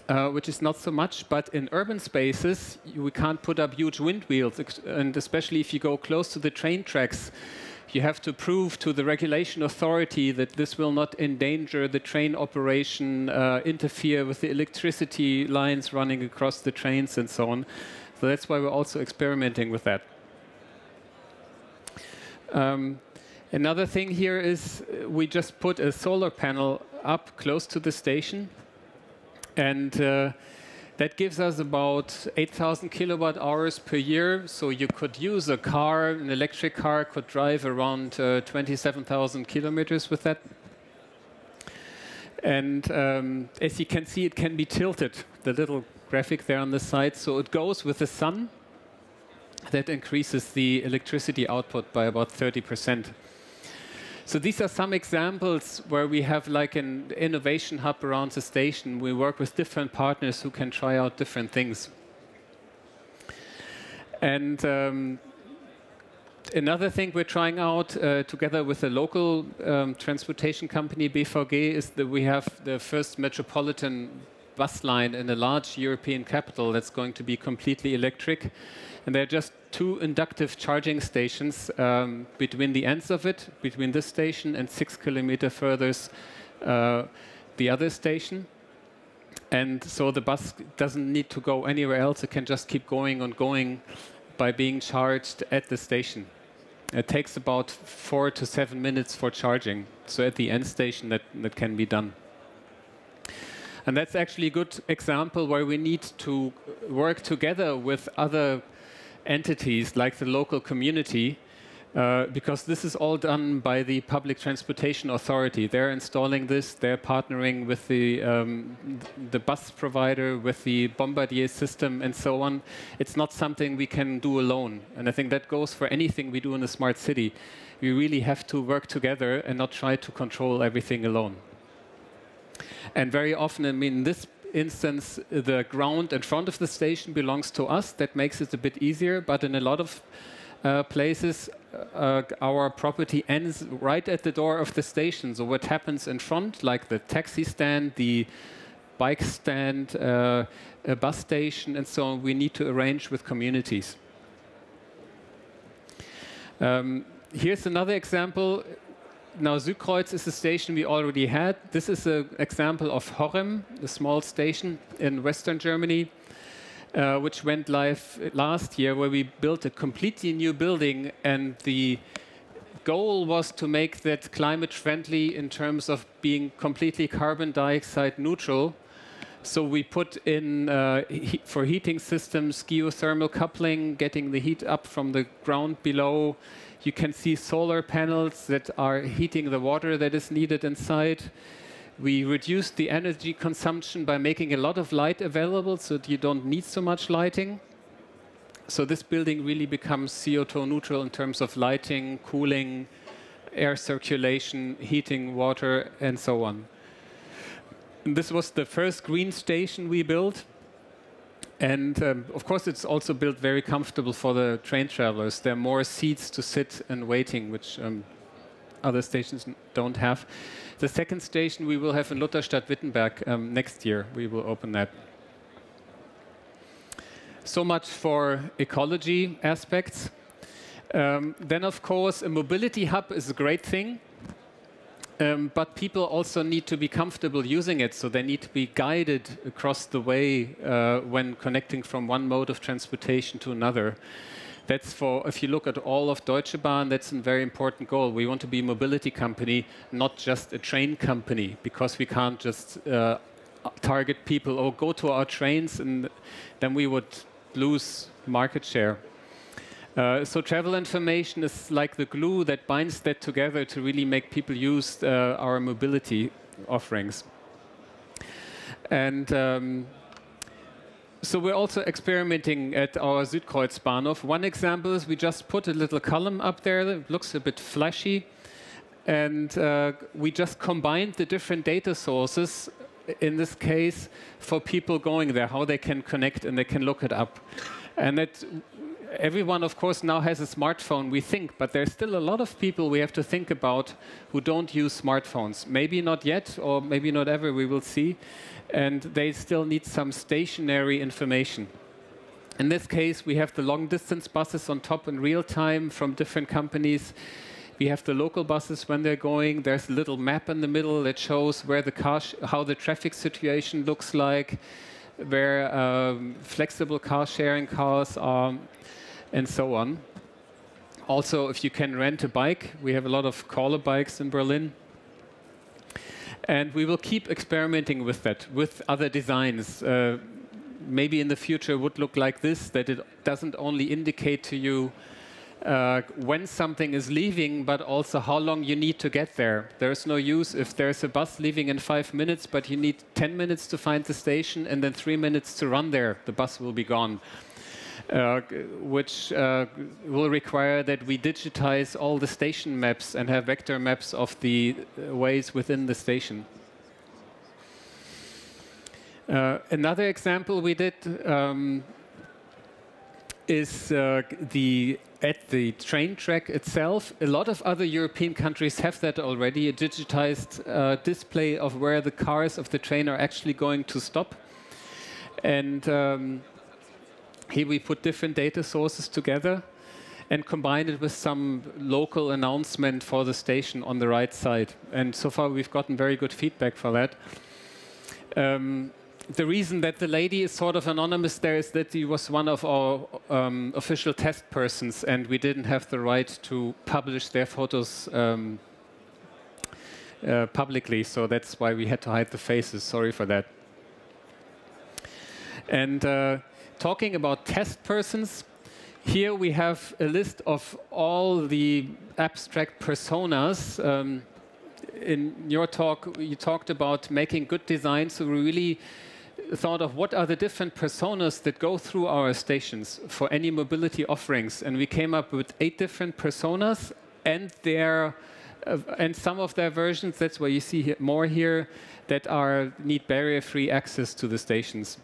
Which is not so much, but in urban spaces, we can't put up huge wind wheels, and especially if you go close to the train tracks, you have to prove to the regulation authority that this will not endanger the train operation, interfere with the electricity lines running across the trains and so on. So that's why we're also experimenting with that. Another thing here is we just put a solar panel up close to the station. And that gives us about 8,000 kilowatt hours per year. So you could use a car, an electric car could drive around 27,000 kilometers with that. And as you can see, it can be tilted, the little graphic there on the side. So it goes with the sun. That increases the electricity output by about 30%. So these are some examples where we have like an innovation hub around the station. We work with different partners who can try out different things. And another thing we're trying out together with a local transportation company, BVG, is that we have the first metropolitan bus line in a large European capital that's going to be completely electric. And there are just 2 inductive charging stations between the ends of it, between this station and 6 kilometers further the other station. And so the bus doesn't need to go anywhere else. It can just keep going and going by being charged at the station. It takes about 4 to 7 minutes for charging. So at the end station, that can be done. And that's actually a good example where we need to work together with other entities like the local community, because this is all done by the public transportation authority. They're installing this, they're partnering with the bus provider, with the Bombardier system, and so on. It's not something we can do alone. And I think that goes for anything we do in a smart city. We really have to work together and not try to control everything alone. And very often, I mean, in this instance, the ground in front of the station belongs to us. That makes it a bit easier, but in a lot of places, our property ends right at the door of the station. So what happens in front, like the taxi stand, the bike stand, a bus station, and so on, we need to arrange with communities. Here's another example. Now, Südkreuz is a station we already had. This is an example of Horem, a small station in Western Germany, which went live last year, where we built a completely new building. And the goal was to make that climate friendly in terms of being completely carbon dioxide neutral. So we put in, for heating systems, geothermal coupling, getting the heat up from the ground below. You can see solar panels that are heating the water that is needed inside. We reduced the energy consumption by making a lot of light available so that you don't need so much lighting. So this building really becomes CO2 neutral in terms of lighting, cooling, air circulation, heating, water, and so on. And this was the first green station we built. And of course, it's also built very comfortable for the train travelers. There are more seats to sit and waiting, which other stations don't have. The second station we will have in Lutherstadt-Wittenberg next year. We will open that. So much for ecology aspects. Then, of course, a mobility hub is a great thing. But people also need to be comfortable using it, so they need to be guided across the way when connecting from one mode of transportation to another. That's for, if you look at all of Deutsche Bahn, that's a very important goal. We want to be a mobility company, not just a train company, because we can't just target people, or go to our trains, and then we would lose market share. So travel information is like the glue that binds that together to really make people use our mobility offerings. And so we're also experimenting at our Südkreuz-Bahnhof. One example is we just put a little column up there that looks a bit flashy. And we just combined the different data sources, in this case, for people going there, how they can connect and they can look it up. And that everyone, of course, now has a smartphone, we think, but there's still a lot of people we have to think about who don't use smartphones. Maybe not yet, or maybe not ever, we will see. And they still need some stationary information. In this case, we have the long-distance buses on top in real time from different companies. We have the local buses when they're going. There's a little map in the middle that shows where the how the traffic situation looks like, where flexible car-sharing cars are, and so on. Also, if you can rent a bike, we have a lot of caller bikes in Berlin. And we will keep experimenting with that, with other designs. Maybe in the future would look like this, that it doesn't only indicate to you when something is leaving, but also how long you need to get there. There's no use if there's a bus leaving in 5 minutes, but you need 10 minutes to find the station and then 3 minutes to run there. The bus will be gone. Which will require that we digitize all the station maps and have vector maps of the ways within the station. Another example we did is at the train track itself. A lot of other European countries have that already, a digitized display of where the cars of the train are actually going to stop. And here we put different data sources together and combine it with some local announcement for the station on the right side. And so far we've gotten very good feedback for that. The reason that the lady is sort of anonymous there is that he was one of our official test persons, and we didn't have the right to publish their photos publicly, so that's why we had to hide the faces. Sorry for that. And talking about test persons, here we have a list of all the abstract personas. In your talk, you talked about making good design, so we really thought of what are the different personas that go through our stations for any mobility offerings. And we came up with 8 different personas and some of their versions, that's why you see more here, that need barrier-free access to the stations.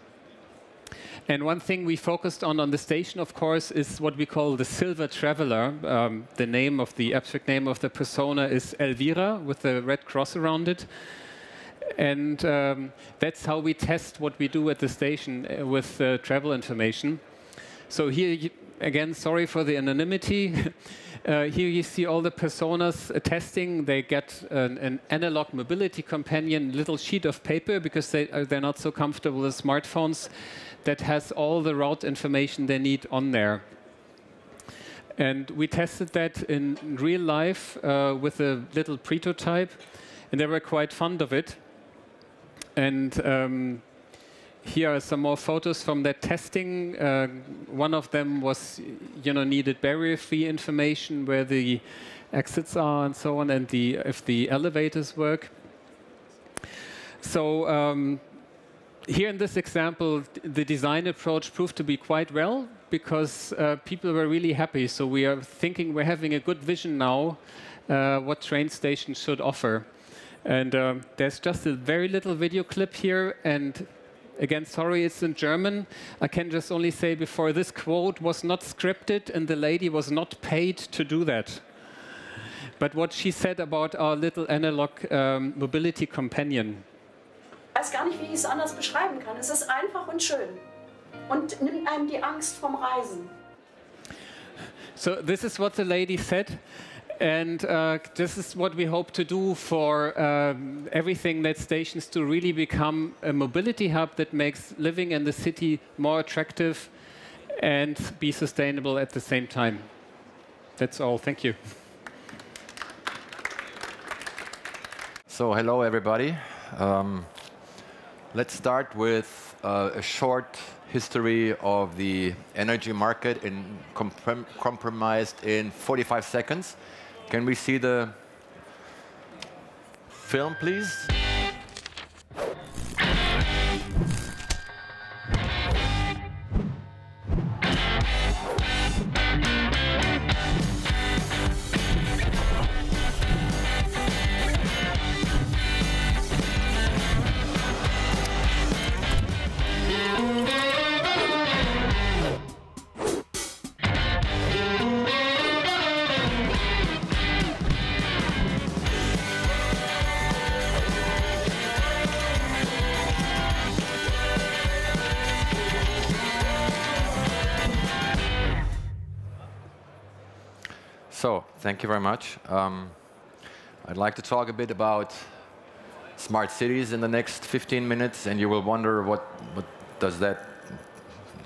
And one thing we focused on the station, of course, is what we call the Silver Traveler. The abstract name of the persona is Elvira, with the red cross around it. And that's how we test what we do at the station with travel information. So here, again, sorry for the anonymity. Here you see all the personas testing. They get an analog mobility companion, little sheet of paper, because they're not so comfortable with smartphones, that has all the route information they need on there. And we tested that in real life with a little prototype, and they were quite fond of it. And here are some more photos from that testing. One of them was, needed barrier-free information where the exits are and so on, and if the elevators work. So here in this example, the design approach proved to be quite well because people were really happy. So we are thinking we're having a good vision now what train stations should offer. And there's just a very little video clip here. And again, sorry, it's in German. I can just only say before, this quote was not scripted and the lady was not paid to do that. But what she said about our little analog mobility companion. Ich weiß gar nicht, wie ich es anders beschreiben kann. Es ist einfach und schön und nimmt einem die Angst vom Reisen. So this is what the lady said, and this is what we hope to do for everything that stations to really become a mobility hub that makes living in the city more attractive and be sustainable at the same time. That's all. Thank you. So hello, everybody. Let's start with a short history of the energy market compromised in 45 seconds. Can we see the film, please? So, thank you very much. I'd like to talk a bit about smart cities in the next 15 minutes, and you will wonder what does that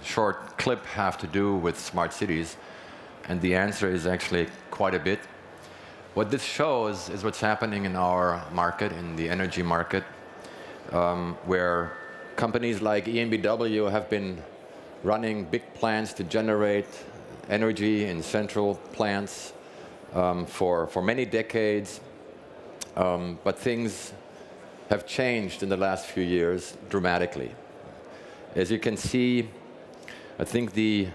short clip have to do with smart cities? And the answer is actually quite a bit. What this shows is what's happening in our market, in the energy market, where companies like EnBW have been running big plants to generate energy in central plants for many decades, but things have changed in the last few years dramatically. As you can see, I think the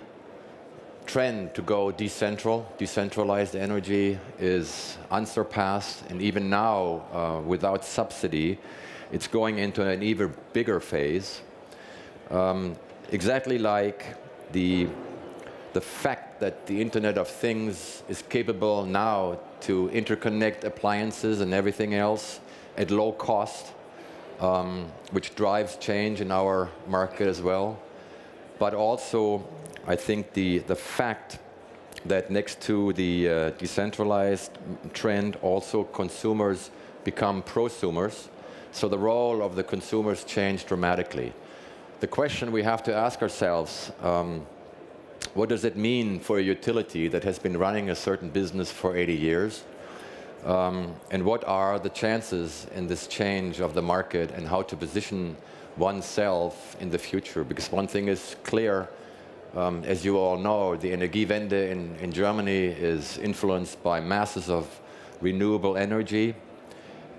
trend to go decentralized energy is unsurpassed, and even now, without subsidy, it's going into an even bigger phase. Exactly like the fact that the Internet of Things is capable now to interconnect appliances and everything else at low cost, which drives change in our market as well. But also, I think the fact that next to the decentralized trend, also consumers become prosumers. So the role of the consumers changed dramatically. The question we have to ask ourselves, what does it mean for a utility that has been running a certain business for 80 years? and what are the chances in this change of the market and how to position oneself in the future. Because one thing is clear, as you all know, the Energiewende in Germany is influenced by masses of renewable energy,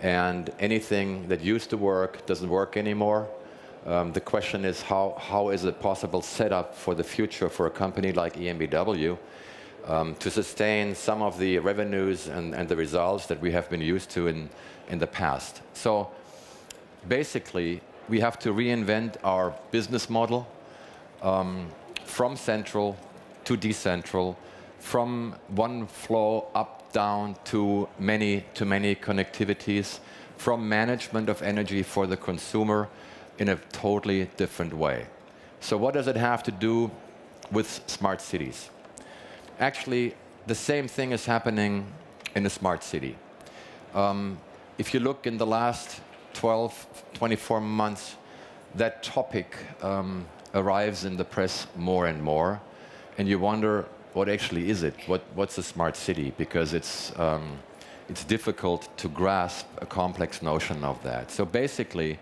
and anything that used to work doesn't work anymore. The question is how is it possible setup for the future for a company like EnBW to sustain some of the revenues and the results that we have been used to in the past. So basically, we have to reinvent our business model from central to decentral, from one flow up, down to many connectivities, from management of energy for the consumer in a totally different way. So what does it have to do with smart cities? Actually, the same thing is happening in a smart city. If you look in the last 12, 24 months, that topic arrives in the press more and more, and you wonder, what actually is it? What's a smart city? Because it's difficult to grasp a complex notion of that. So basically,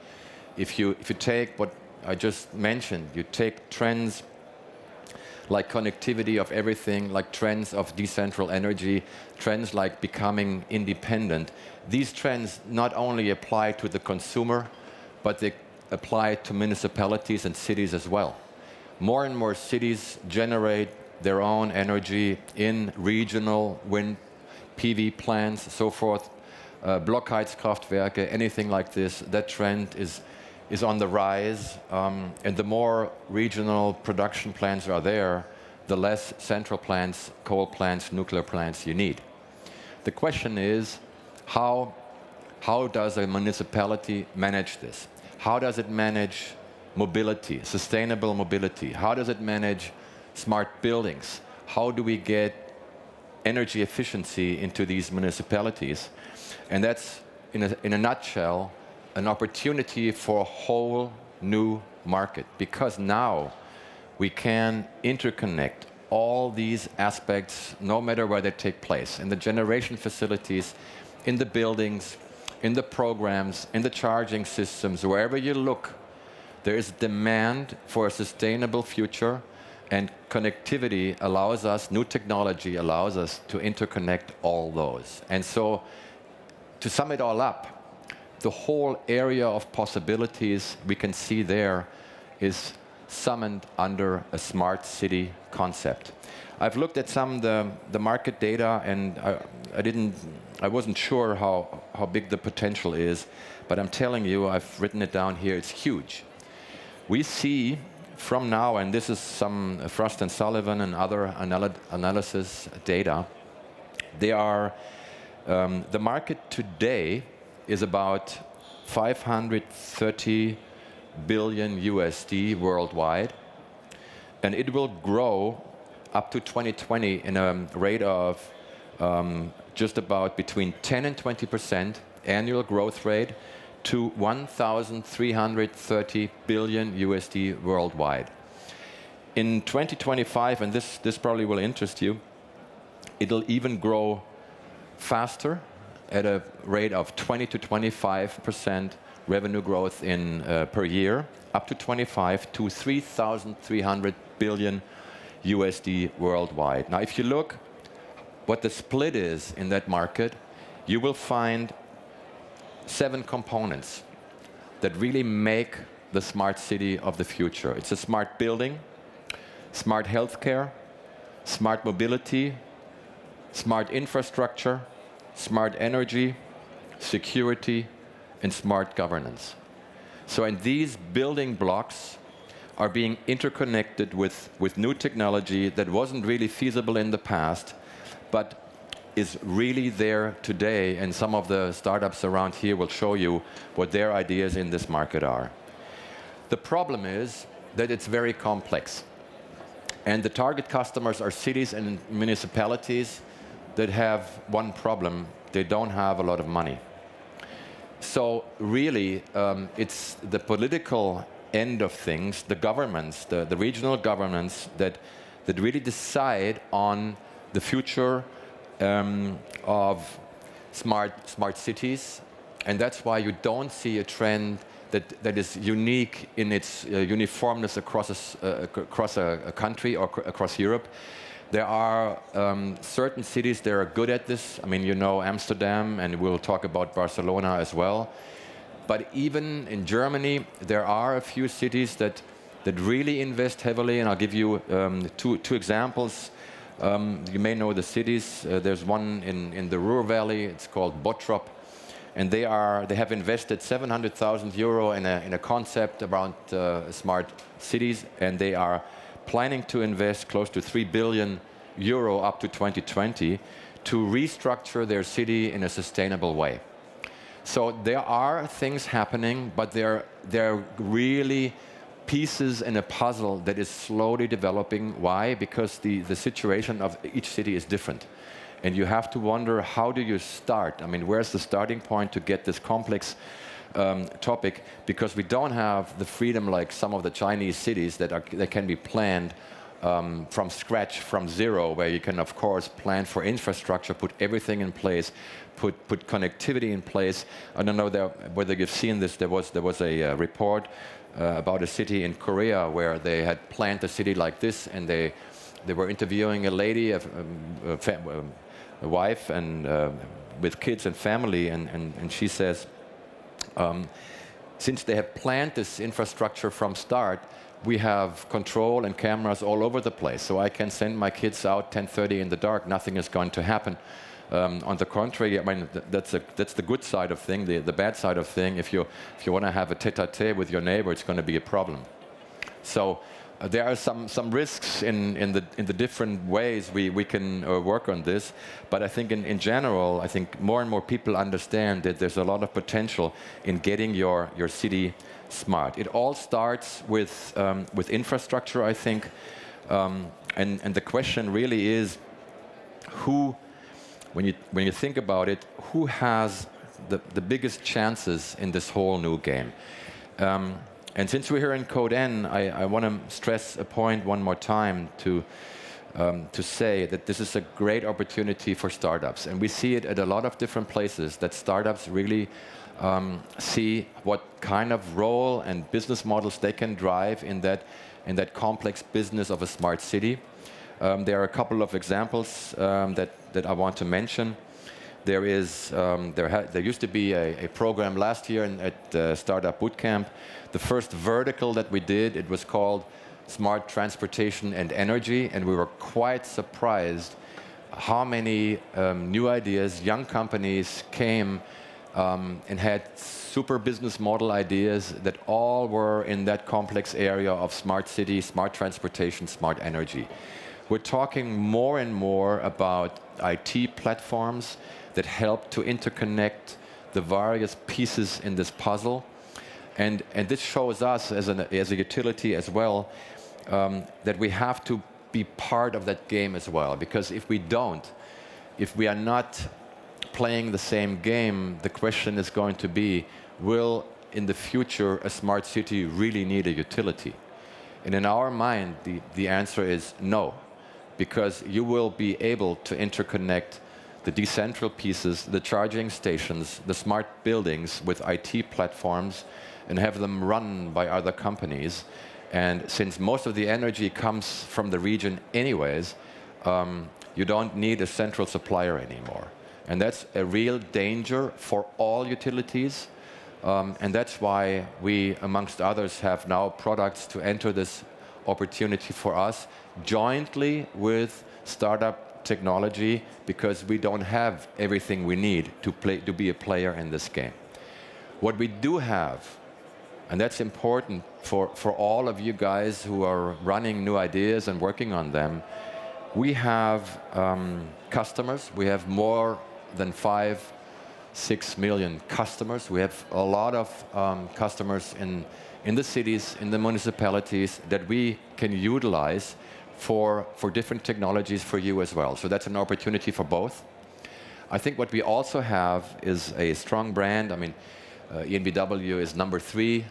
if you take what I just mentioned, you take trends like connectivity of everything, like trends of decentral energy, trends like becoming independent. These trends not only apply to the consumer, but they apply to municipalities and cities as well. More and more cities generate their own energy in regional wind, PV plants, so forth, Blockheizkraftwerke, anything like this. That trend is on the rise, and the more regional production plants are there, the less central plants, coal plants, nuclear plants you need. The question is, how does a municipality manage this? How does it manage mobility, sustainable mobility? How does it manage smart buildings? How do we get energy efficiency into these municipalities? And that's, in a nutshell, an opportunity for a whole new market, because now we can interconnect all these aspects no matter where they take place, in the generation facilities, in the buildings, in the programs, in the charging systems, wherever you look, there is demand for a sustainable future, and connectivity allows us, new technology allows us to interconnect all those. And so, to sum it all up, the whole area of possibilities we can see there is summoned under a smart city concept. I've looked at some of the market data, and I wasn't sure how big the potential is, but I'm telling you, I've written it down here, it's huge. We see from now, and this is some Frost and Sullivan and other analysis data, the market today is about 530 billion USD worldwide, and it will grow up to 2020 in a rate of just about between 10 and 20% annual growth rate to 1,330 billion USD worldwide. In 2025, and this probably will interest you, it'll even grow faster at a rate of 20 to 25% revenue growth per year, up to 25 to 3,300 billion USD worldwide. Now, if you look what the split is in that market, you will find 7 components that really make the smart city of the future. It's a smart building, smart healthcare, smart mobility, smart infrastructure, smart energy, security, and smart governance. So, and these building blocks are being interconnected with new technology that wasn't really feasible in the past, but is really there today, and some of the startups around here will show you what their ideas in this market are. The problem is that it's very complex, and the target customers are cities and municipalities that have one problem: they don't have a lot of money. So really, it's the political end of things, the governments, the regional governments that really decide on the future of smart cities, and that's why you don't see a trend that is unique in its uniformness across a country or across Europe. There are certain cities that are good at this. I mean, you know Amsterdam, and we'll talk about Barcelona as well. But even in Germany, there are a few cities that really invest heavily, and I'll give you two examples. You may know the cities. There's one in the Ruhr Valley. It's called Bottrop. And they have invested 700,000 euro in a concept around smart cities, and they are planning to invest close to 3 billion euro up to 2020 to restructure their city in a sustainable way. So there are things happening, but they're really pieces in a puzzle that is slowly developing. Why? Because the situation of each city is different. And you have to wonder, how do you start? I mean, where's the starting point to get this complex topic? Because we don't have the freedom like some of the Chinese cities that can be planned from scratch, from zero, where you can, of course, plan for infrastructure, put everything in place, put connectivity in place. I don't know whether you've seen this. There was a report about a city in Korea where they had planned a city like this, and they were interviewing a lady, a wife, and with kids and family, and she says, since they have planned this infrastructure from start, we have control and cameras all over the place. So I can send my kids out 10:30 in the dark. Nothing is going to happen. On the contrary, I mean, that's the good side of thing. The bad side of thing, if you want to have a tete-a-tete with your neighbor, it's going to be a problem. So there are some risks in the different ways we can work on this. But I think in general, I think more and more people understand that there's a lot of potential in getting your city smart. It all starts with infrastructure, I think. And the question really is, when you think about it, who has the biggest chances in this whole new game? And since we're here in Code N, I want to stress a point one more time to say that this is a great opportunity for startups. And we see it at a lot of different places, that startups really see what kind of role and business models they can drive in that complex business of a smart city. There are a couple of examples that I want to mention. There used to be a program last year at Startup Bootcamp. The first vertical that we did, it was called Smart Transportation and Energy, and we were quite surprised how many new ideas, young companies came and had super business model ideas that all were in that complex area of smart city, smart transportation, smart energy. We're talking more and more about IT platforms that help to interconnect the various pieces in this puzzle. And this shows us as a utility as well that we have to be part of that game as well. Because if we are not playing the same game, the question is going to be, will in the future a smart city really need a utility? And in our mind, the answer is no. Because you will be able to interconnect the decentral pieces, the charging stations, the smart buildings with IT platforms and have them run by other companies. And since most of the energy comes from the region anyways, you don't need a central supplier anymore. And that's a real danger for all utilities. And that's why we, amongst others, have now products to enter this opportunity for us jointly with startup technology, because we don't have everything we need to be a player in this game. What we do have, and that's important for all of you guys who are running new ideas and working on them, we have customers. We have more than 5-6 million customers. We have a lot of customers in the cities, in the municipalities that we can utilize for different technologies for you as well. So that's an opportunity for both. I think what we also have is a strong brand. I mean, EnBW is number 3,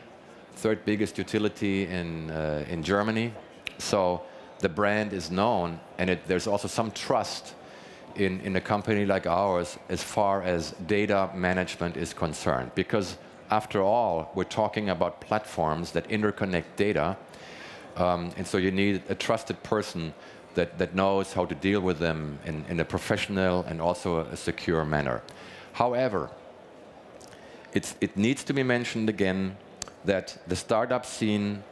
third biggest utility in Germany. So the brand is known, and there's also some trust in a company like ours as far as data management is concerned. Because after all, we're talking about platforms that interconnect data. And so you need a trusted person that knows how to deal with them in a professional and also a secure manner. However, it needs to be mentioned again that the startup scene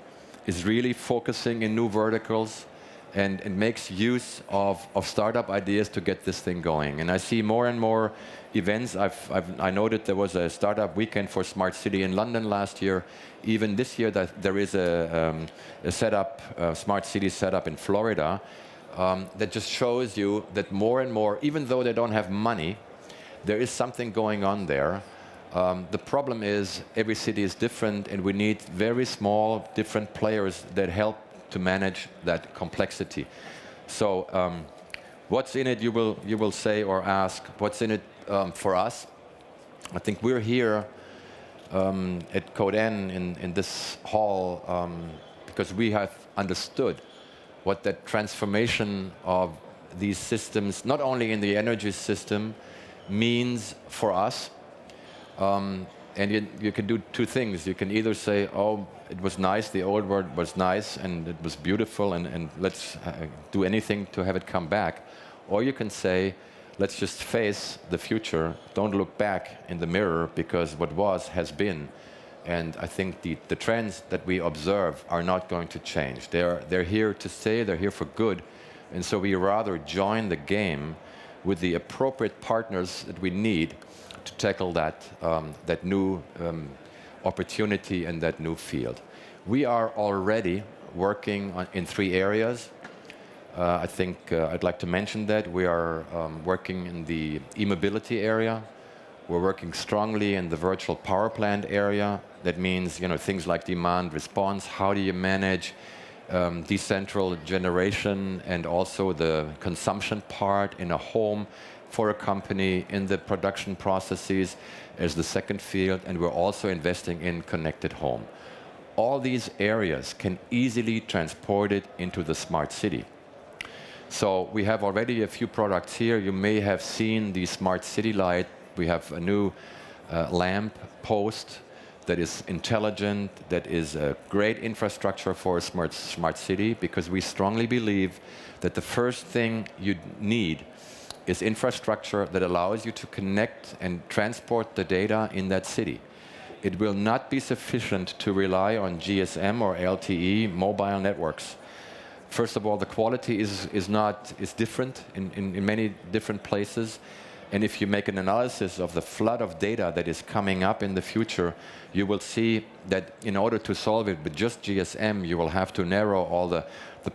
is really focusing in new verticals and makes use of startup ideas to get this thing going. And I see more and more events. I noted there was a startup weekend for Smart City in London last year. Even this year, there is a Smart City setup in Florida that just shows you that more and more, even though they don't have money, there is something going on there. The problem is every city is different, and we need very small, different players that help to manage that complexity. So what's in it, you will say or ask, what's in it for us? I think we're here at Coden in this hall because we have understood what that transformation of these systems, not only in the energy system, means for us. And you can do two things. You can either say, oh, it was nice, the old world was nice, and it was beautiful, and let's do anything to have it come back. Or you can say, let's just face the future. Don't look back in the mirror, because what was has been. And I think the trends that we observe are not going to change. They're here to stay, they're here for good. And so we rather join the game with the appropriate partners that we need to tackle that new opportunity and that new field. We are already working in 3 areas. I think I'd like to mention that. We are working in the e-mobility area. We're working strongly in the virtual power plant area. That means, things like demand response. How do you manage decentral generation and also the consumption part in a home for a company, in the production processes as the second field, and we're also investing in connected home. All these areas can easily transport it into the smart city. So we have already a few products here. You may have seen the smart city light. We have a new lamp post that is intelligent, that is a great infrastructure for a smart city, because we strongly believe that the first thing you need is infrastructure that allows you to connect and transport the data in that city. It will not be sufficient to rely on GSM or LTE mobile networks. First of all, the quality is different in many different places. And if you make an analysis of the flood of data that is coming up in the future, you will see that in order to solve it with just GSM, you will have to narrow all the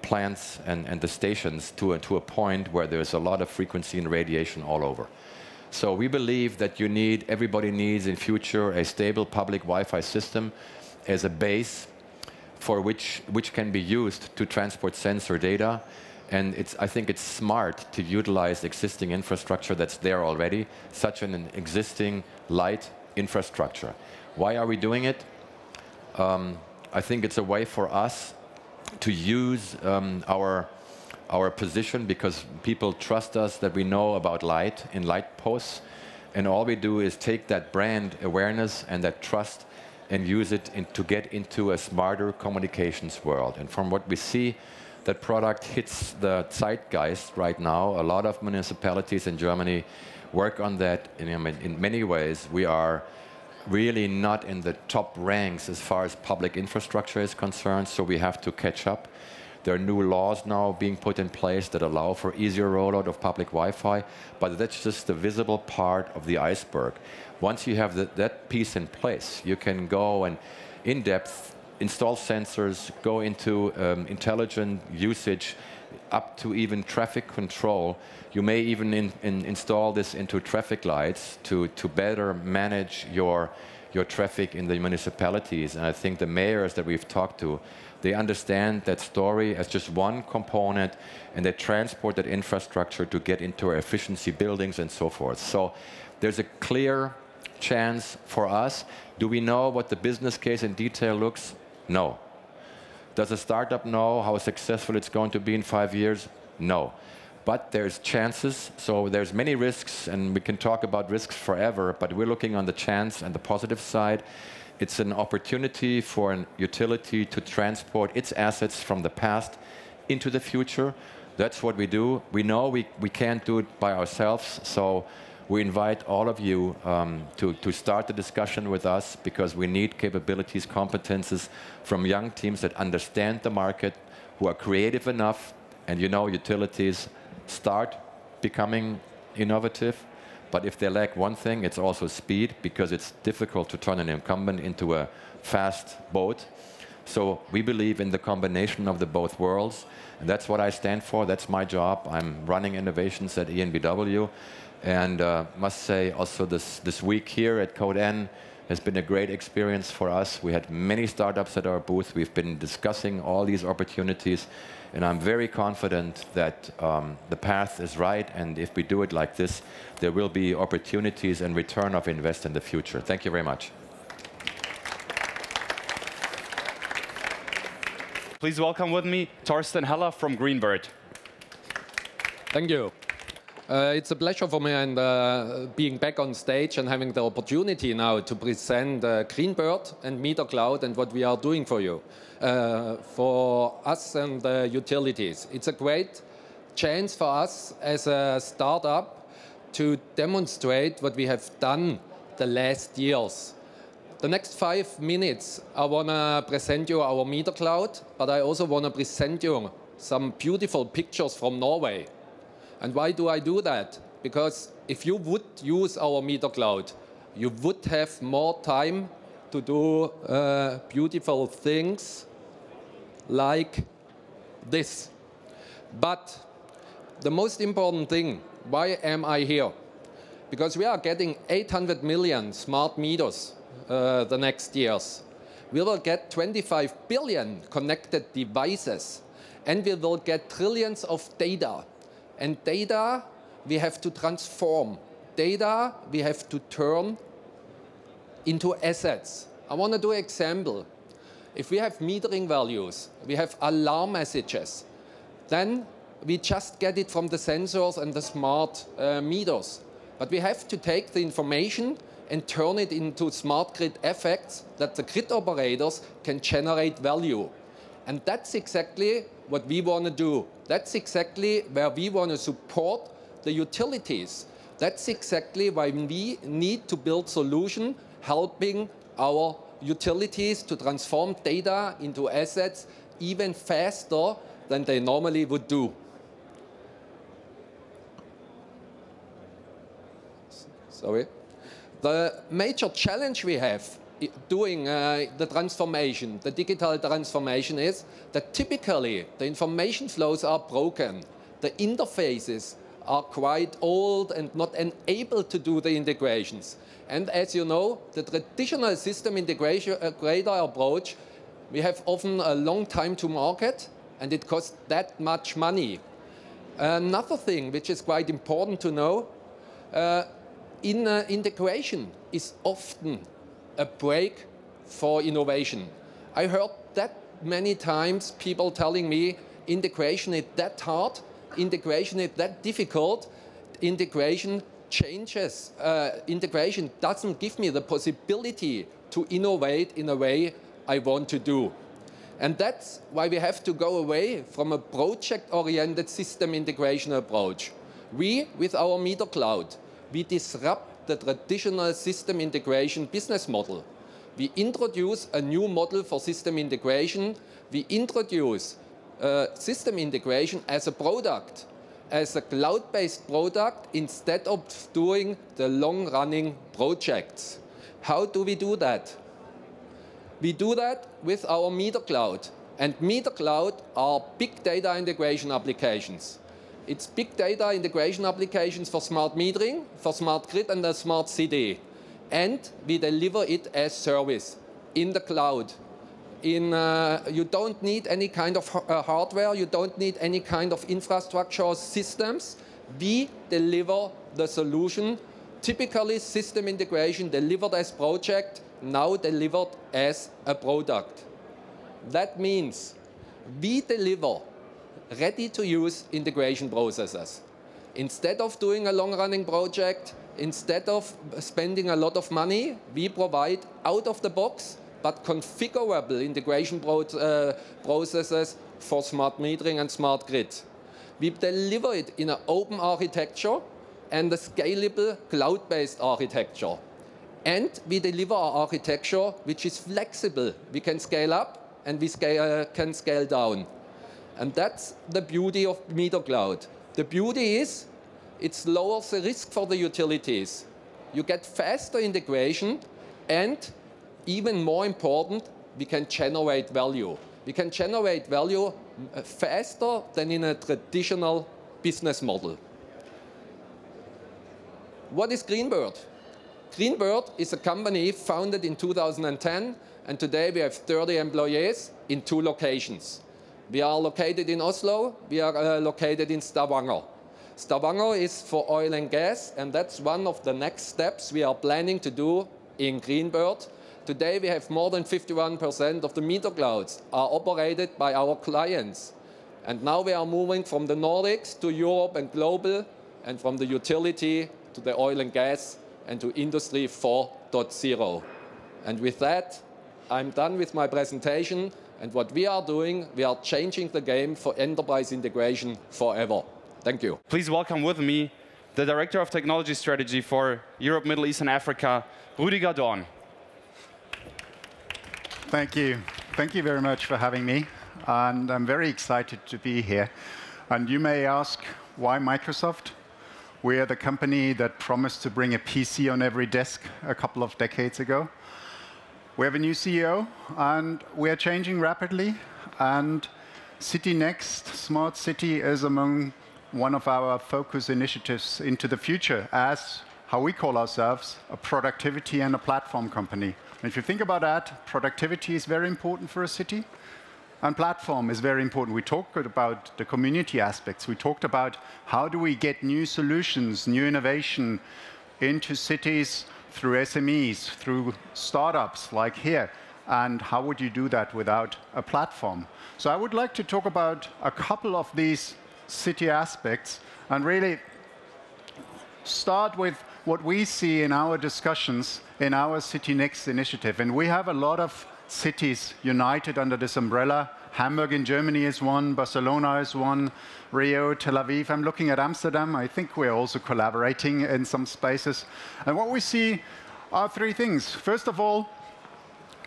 plants and the stations to a point where there's a lot of frequency and radiation all over. So we believe that everybody needs in future a stable public Wi-Fi system as a base for which can be used to transport sensor data. And I think it's smart to utilize existing infrastructure that's there already, such an existing light infrastructure. Why are we doing it? I think it's a way for us to use our position, because people trust us that we know about light in light posts. And all we do is take that brand awareness and that trust and use it to get into a smarter communications world. And from what we see, that product hits the zeitgeist right now. A lot of municipalities in Germany work on that. In many ways, we are really not in the top ranks as far as public infrastructure is concerned, so we have to catch up. There are new laws now being put in place that allow for easier rollout of public Wi-Fi, but that's just the visible part of the iceberg. Once you have that piece in place, you can go and in-depth install sensors, go into intelligent usage, up to even traffic control. You may even install this into traffic lights to better manage your traffic in the municipalities. And I think the mayors that we've talked to, they understand that story as just one component, and they transport that infrastructure to get into our efficiency buildings and so forth. So there's a clear chance for us. Do we know what the business case in detail looks? No. Does a startup know how successful it's going to be in 5 years? No. but there's chances. So there's many risks, and we can talk about risks forever, but we're looking on the chance and the positive side. It's an opportunity for an utility to transport its assets from the past into the future. That's what we do. We know we can't do it by ourselves, so we invite all of you to start the discussion with us, because we need capabilities, competences from young teams that understand the market, who are creative enough. And you know, utilities start becoming innovative, but if they lack one thing, it's also speed, because it's difficult to turn an incumbent into a fast boat. So we believe in the combination of the both worlds, and that's what I stand for. That's my job. I'm running innovations at EnBW, and must say also this week here at Code N has been a great experience for us. We had many startups at our booth. We've been discussing all these opportunities, and I'm very confident that the path is right, and if we do it like this, there will be opportunities and return of invest in the future. Thank you very much. Please welcome with me Torsten Heller from Greenbird. Thank you. It's a pleasure for me and being back on stage and having the opportunity now to present Greenbird and Meter Cloud and what we are doing for you, for us and the utilities. It's a great chance for us as a startup to demonstrate what we have done the last years. The next 5 minutes, I want to present you our Meter Cloud, but I also want to present you some beautiful pictures from Norway. And why do I do that? Because if you would use our Meter Cloud, you would have more time to do beautiful things like this. But the most important thing, why am I here? Because we are getting 800 million smart meters the next years. We will get 25 billion connected devices, and we will get trillions of data. And data we have to transform. Data we have to turn into assets. I want to do an example. If we have metering values, we have alarm messages, then we just get it from the sensors and the smart meters. But we have to take the information and turn it into smart grid effects that the grid operators can generate value. And that's exactly what we want to do. That's exactly where we want to support the utilities. That's exactly why we need to build solutions helping our utilities to transform data into assets even faster than they normally would do. Sorry. The major challenge we have doing the transformation, the digital transformation, is that typically the information flows are broken. The interfaces are quite old and not enabled to do the integrations. And as you know, the traditional system integrator approach, we have often a long time to market, and it costs that much money. Another thing which is quite important to know, integration is often a break for innovation. I heard that many times people telling me integration is that hard, integration is that difficult, integration changes, integration doesn't give me the possibility to innovate in a way I want to do. And that's why we have to go away from a project-oriented system integration approach. We, with our Meter Cloud, we disrupt the traditional system integration business model. We introduce a new model for system integration. We introduce system integration as a product, as a cloud-based product, instead of doing the long-running projects. How do we do that? We do that with our Meter Cloud. And Meter Cloud are big data integration applications. It's big data integration applications for smart metering, for smart grid, and a smart city. And we deliver it as service in the cloud. You don't need any kind of hardware. You don't need any kind of infrastructure or systems. We deliver the solution. Typically, system integration delivered as project, now delivered as a product. That means we deliver ready-to-use integration processes. Instead of doing a long-running project, instead of spending a lot of money, we provide out-of-the-box but configurable integration processes for smart metering and smart grid. We deliver it in an open architecture and a scalable cloud-based architecture. And we deliver our architecture which is flexible. We can scale up and we can scale down. And that's the beauty of Meter Cloud. The beauty is it lowers the risk for the utilities. You get faster integration, and even more important, we can generate value. We can generate value faster than in a traditional business model. What is Greenbird? Greenbird is a company founded in 2010, and today we have 30 employees in 2 locations. We are located in Oslo, we are located in Stavanger. Stavanger is for oil and gas, and that's one of the next steps we are planning to do in Greenbird. Today we have more than 51% of the meter clouds are operated by our clients. And now we are moving from the Nordics to Europe and global, and from the utility to the oil and gas and to Industry 4.0. And with that, I'm done with my presentation. And what we are doing, we are changing the game for enterprise integration forever. Thank you. Please welcome with me the Director of Technology Strategy for Europe, Middle East and Africa, Rüdiger Dorn. Thank you. Thank you very much for having me. And I'm very excited to be here. And you may ask, why Microsoft? We are the company that promised to bring a PC on every desk a couple of decades ago. We have a new CEO, and we are changing rapidly. And City Next, Smart City, is among one of our focus initiatives into the future as how we call ourselves a productivity and a platform company. And if you think about that, productivity is very important for a city, and platform is very important. We talked about the community aspects. We talked about how do we get new solutions, new innovation into cities through SMEs, through startups like here, and how would you do that without a platform? So I would like to talk about a couple of these city aspects and really start with what we see in our discussions in our City Next initiative. And we have a lot of cities united under this umbrella. Hamburg in Germany is one, Barcelona is one, Rio, Tel Aviv. I'm looking at Amsterdam. I think we're also collaborating in some spaces. And what we see are 3 things. First of all,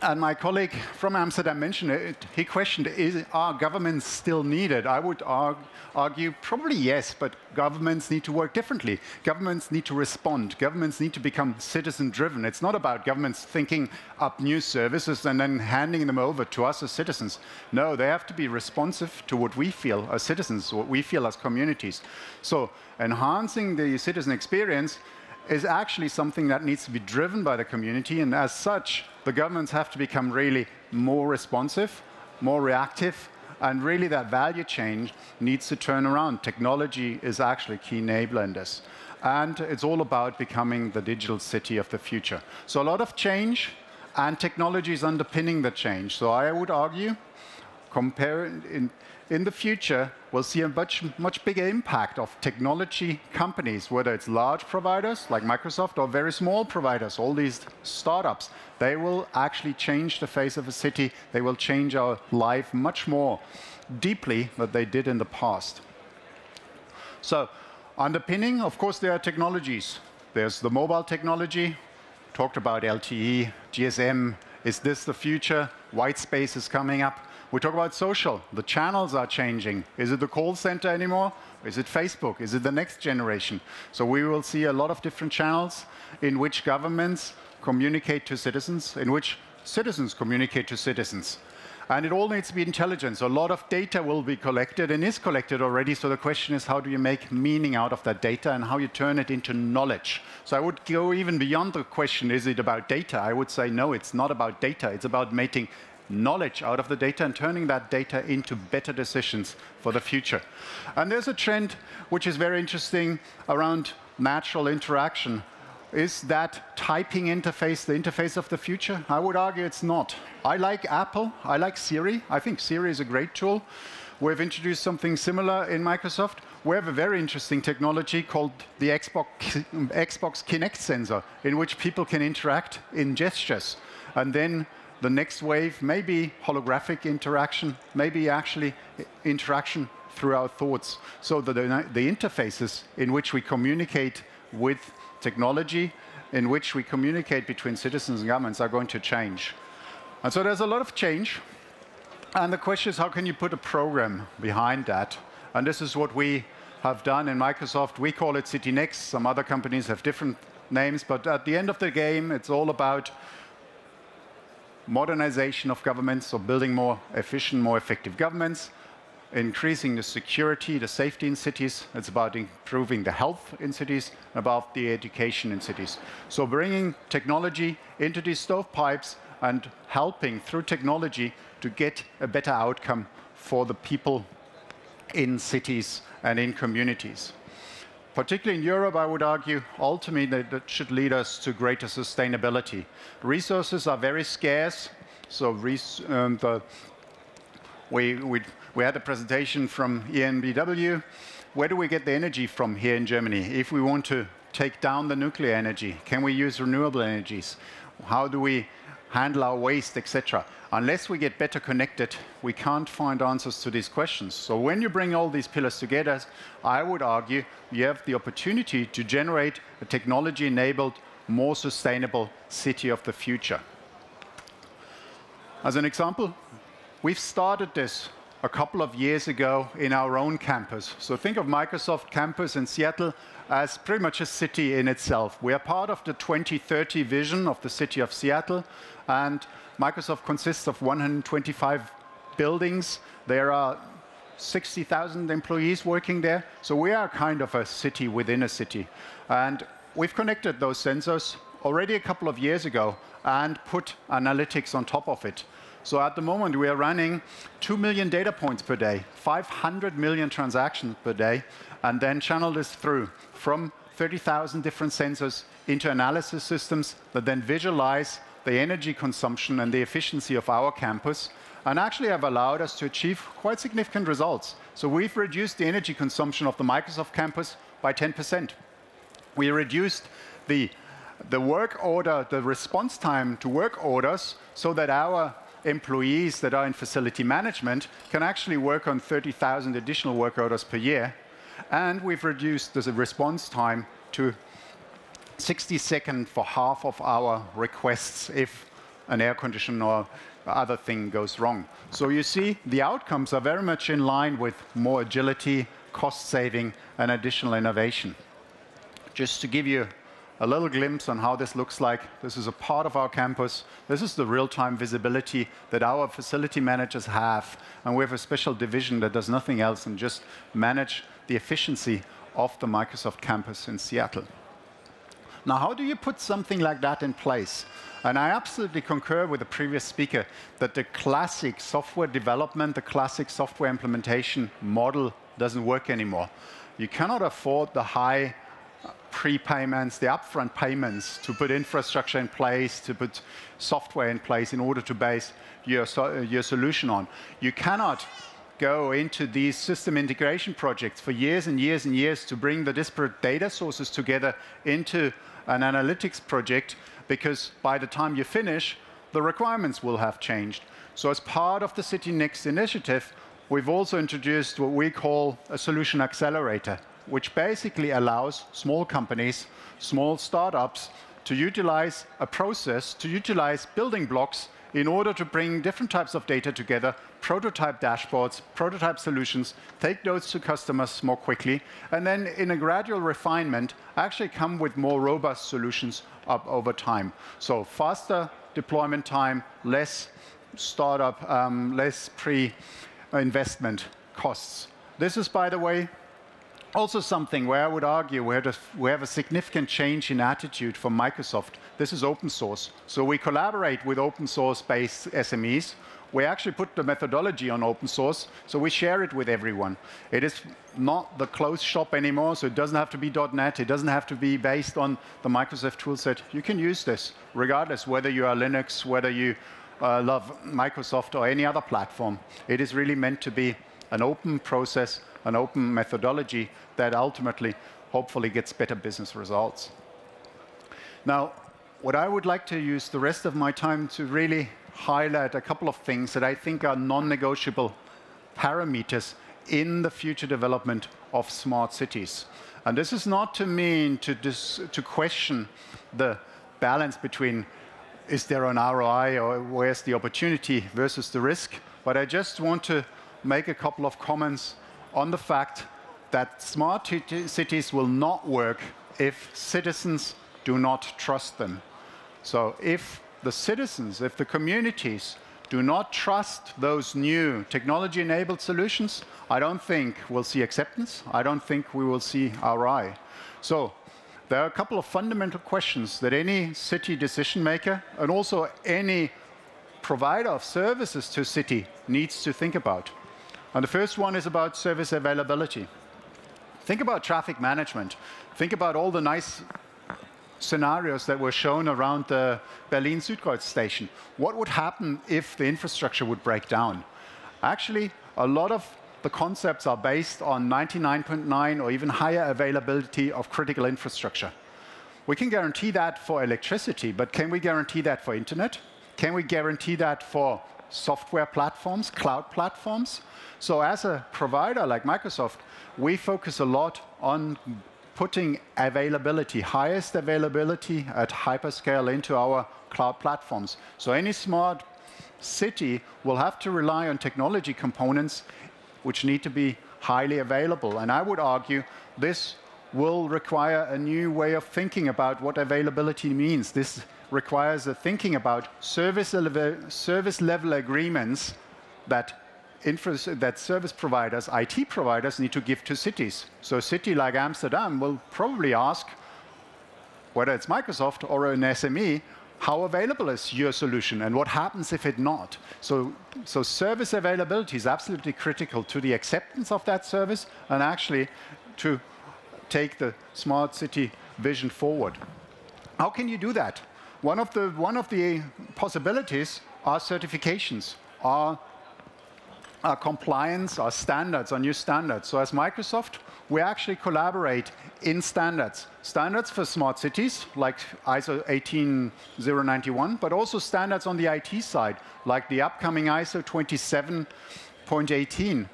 and my colleague from Amsterdam mentioned it, he questioned, are governments still needed? I would argue probably yes, but governments need to work differently. Governments need to respond. Governments need to become citizen-driven. It's not about governments thinking up new services and then handing them over to us as citizens. No, they have to be responsive to what we feel as citizens, what we feel as communities. So enhancing the citizen experience is actually something that needs to be driven by the community, and as such, the governments have to become really more responsive, more reactive, and really that value chain needs to turn around. Technology is actually a key enabler in this. And it's all about becoming the digital city of the future. So a lot of change, and technology is underpinning the change. So I would argue, in the future, we'll see a much bigger impact of technology companies, whether it's large providers like Microsoft or very small providers, all these startups. They will actually change the face of a city. They will change our life much more deeply than they did in the past. So underpinning, of course, there are technologies. There's the mobile technology. Talked about LTE, GSM. Is this the future? White space is coming up. We talk about social. The channels are changing. Is it the call center anymore? Is it Facebook? Is it the next generation? So we will see a lot of different channels in which governments communicate to citizens, in which citizens communicate to citizens. And it all needs to be intelligent. So a lot of data will be collected and is collected already. So the question is, how do you make meaning out of that data and how you turn it into knowledge? So I would go even beyond the question, is it about data? I would say, no, it's not about data. It's about making knowledge out of the data and turning that data into better decisions for the future. And there's a trend which is very interesting around natural interaction. Is that typing interface the interface of the future? I would argue it's not. I like Apple. I like Siri. I think Siri is a great tool. We've introduced something similar in Microsoft. We have a very interesting technology called the Xbox Kinect sensor, in which people can interact in gestures. And then the next wave may be holographic interaction, maybe actually interaction through our thoughts. So the interfaces in which we communicate with technology, in which we communicate between citizens and governments, are going to change. And so there's a lot of change. And the question is, how can you put a program behind that? And this is what we have done in Microsoft. We call it City Next. Some other companies have different names. But at the end of the game, it's all about modernization of governments, or building more efficient, more effective governments, increasing the security, the safety in cities. It's about improving the health in cities, about the education in cities. So bringing technology into these stovepipes and helping through technology to get a better outcome for the people in cities and in communities. Particularly in Europe, I would argue, ultimately that should lead us to greater sustainability. Resources are very scarce, so we had a presentation from EnBW. Where do we get the energy from here in Germany? If we want to take down the nuclear energy, can we use renewable energies? How do we handle our waste, etc.? Unless we get better connected, we can't find answers to these questions. So when you bring all these pillars together, I would argue you have the opportunity to generate a technology-enabled, more sustainable city of the future. As an example, we've started this a couple of years ago in our own campus. So think of Microsoft campus in Seattle as pretty much a city in itself. We are part of the 2030 vision of the city of Seattle, and Microsoft consists of 125 buildings. There are 60,000 employees working there. So we are kind of a city within a city. And we've connected those sensors already a couple of years ago and put analytics on top of it. So at the moment, we are running 2 million data points per day, 500 million transactions per day, and then channel this through from 30,000 different sensors into analysis systems that then visualize the energy consumption and the efficiency of our campus, and actually have allowed us to achieve quite significant results. So we've reduced the energy consumption of the Microsoft campus by 10%. We reduced the work order, the response time to work orders, so that our employees that are in facility management can actually work on 30,000 additional work orders per year. And we've reduced the response time to 60 seconds for half of our requests if an air conditioner or other thing goes wrong. So you see, the outcomes are very much in line with more agility, cost saving, and additional innovation. Just to give you a little glimpse on how this looks like. This is a part of our campus. This is the real-time visibility that our facility managers have. And we have a special division that does nothing else than just manage the efficiency of the Microsoft campus in Seattle. Now, how do you put something like that in place? And I absolutely concur with the previous speaker that the classic software development, the classic software implementation model doesn't work anymore. You cannot afford the high prepayments, the upfront payments to put infrastructure in place, to put software in place in order to base your solution on. You cannot go into these system integration projects for years and years and years to bring the disparate data sources together into an analytics project, because by the time you finish, the requirements will have changed. So as part of the City Next initiative, we've also introduced what we call a solution accelerator, which basically allows small companies, small startups, to utilize a process, to utilize building blocks in order to bring different types of data together, prototype dashboards, prototype solutions, take those to customers more quickly, and then in a gradual refinement, actually come with more robust solutions up over time. So faster deployment time, less startup, less pre-investment costs. This is, by the way, also something where I would argue we have a significant change in attitude from Microsoft. This is open source. So we collaborate with open source-based SMEs. we actually put the methodology on open source, so we share it with everyone. It is not the closed shop anymore, so it doesn't have to be .NET. It doesn't have to be based on the Microsoft toolset. You can use this, regardless whether you are Linux, whether you love Microsoft or any other platform. It is really meant to be an open process, an open methodology that ultimately, hopefully, gets better business results. Now, what I would like to use the rest of my time to really highlight a couple of things that I think are non-negotiable parameters in the future development of smart cities. And this is not to mean to question the balance between is there an ROI or where's the opportunity versus the risk, but I just want to make a couple of comments on the fact that smart cities will not work if citizens do not trust them. So if the citizens, if the communities do not trust those new technology-enabled solutions, I don't think we'll see acceptance. I don't think we will see ROI. So there are a couple of fundamental questions that any city decision maker and also any provider of services to a city needs to think about. And the first one is about service availability. Think about traffic management. Think about all the nice scenarios that were shown around the Berlin Südkreuz station. What would happen if the infrastructure would break down? Actually, a lot of the concepts are based on 99.9 or even higher availability of critical infrastructure. We can guarantee that for electricity, but can we guarantee that for internet? Can we guarantee that for software platforms, cloud platforms? So as a provider like Microsoft, we focus a lot on putting availability, highest availability at hyperscale into our cloud platforms. So any smart city will have to rely on technology components which need to be highly available. And I would argue this will require a new way of thinking about what availability means. This requires a thinking about service level agreements that service providers, IT providers, need to give to cities. So a city like Amsterdam will probably ask, whether it's Microsoft or an SME, how available is your solution and what happens if it's not? So service availability is absolutely critical to the acceptance of that service and actually to take the smart city vision forward. How can you do that? One of the possibilities are certifications, are compliance, are standards, are new standards. So as Microsoft, we actually collaborate in standards. Standards for smart cities, like ISO 18091, but also standards on the IT side, like the upcoming ISO 27018.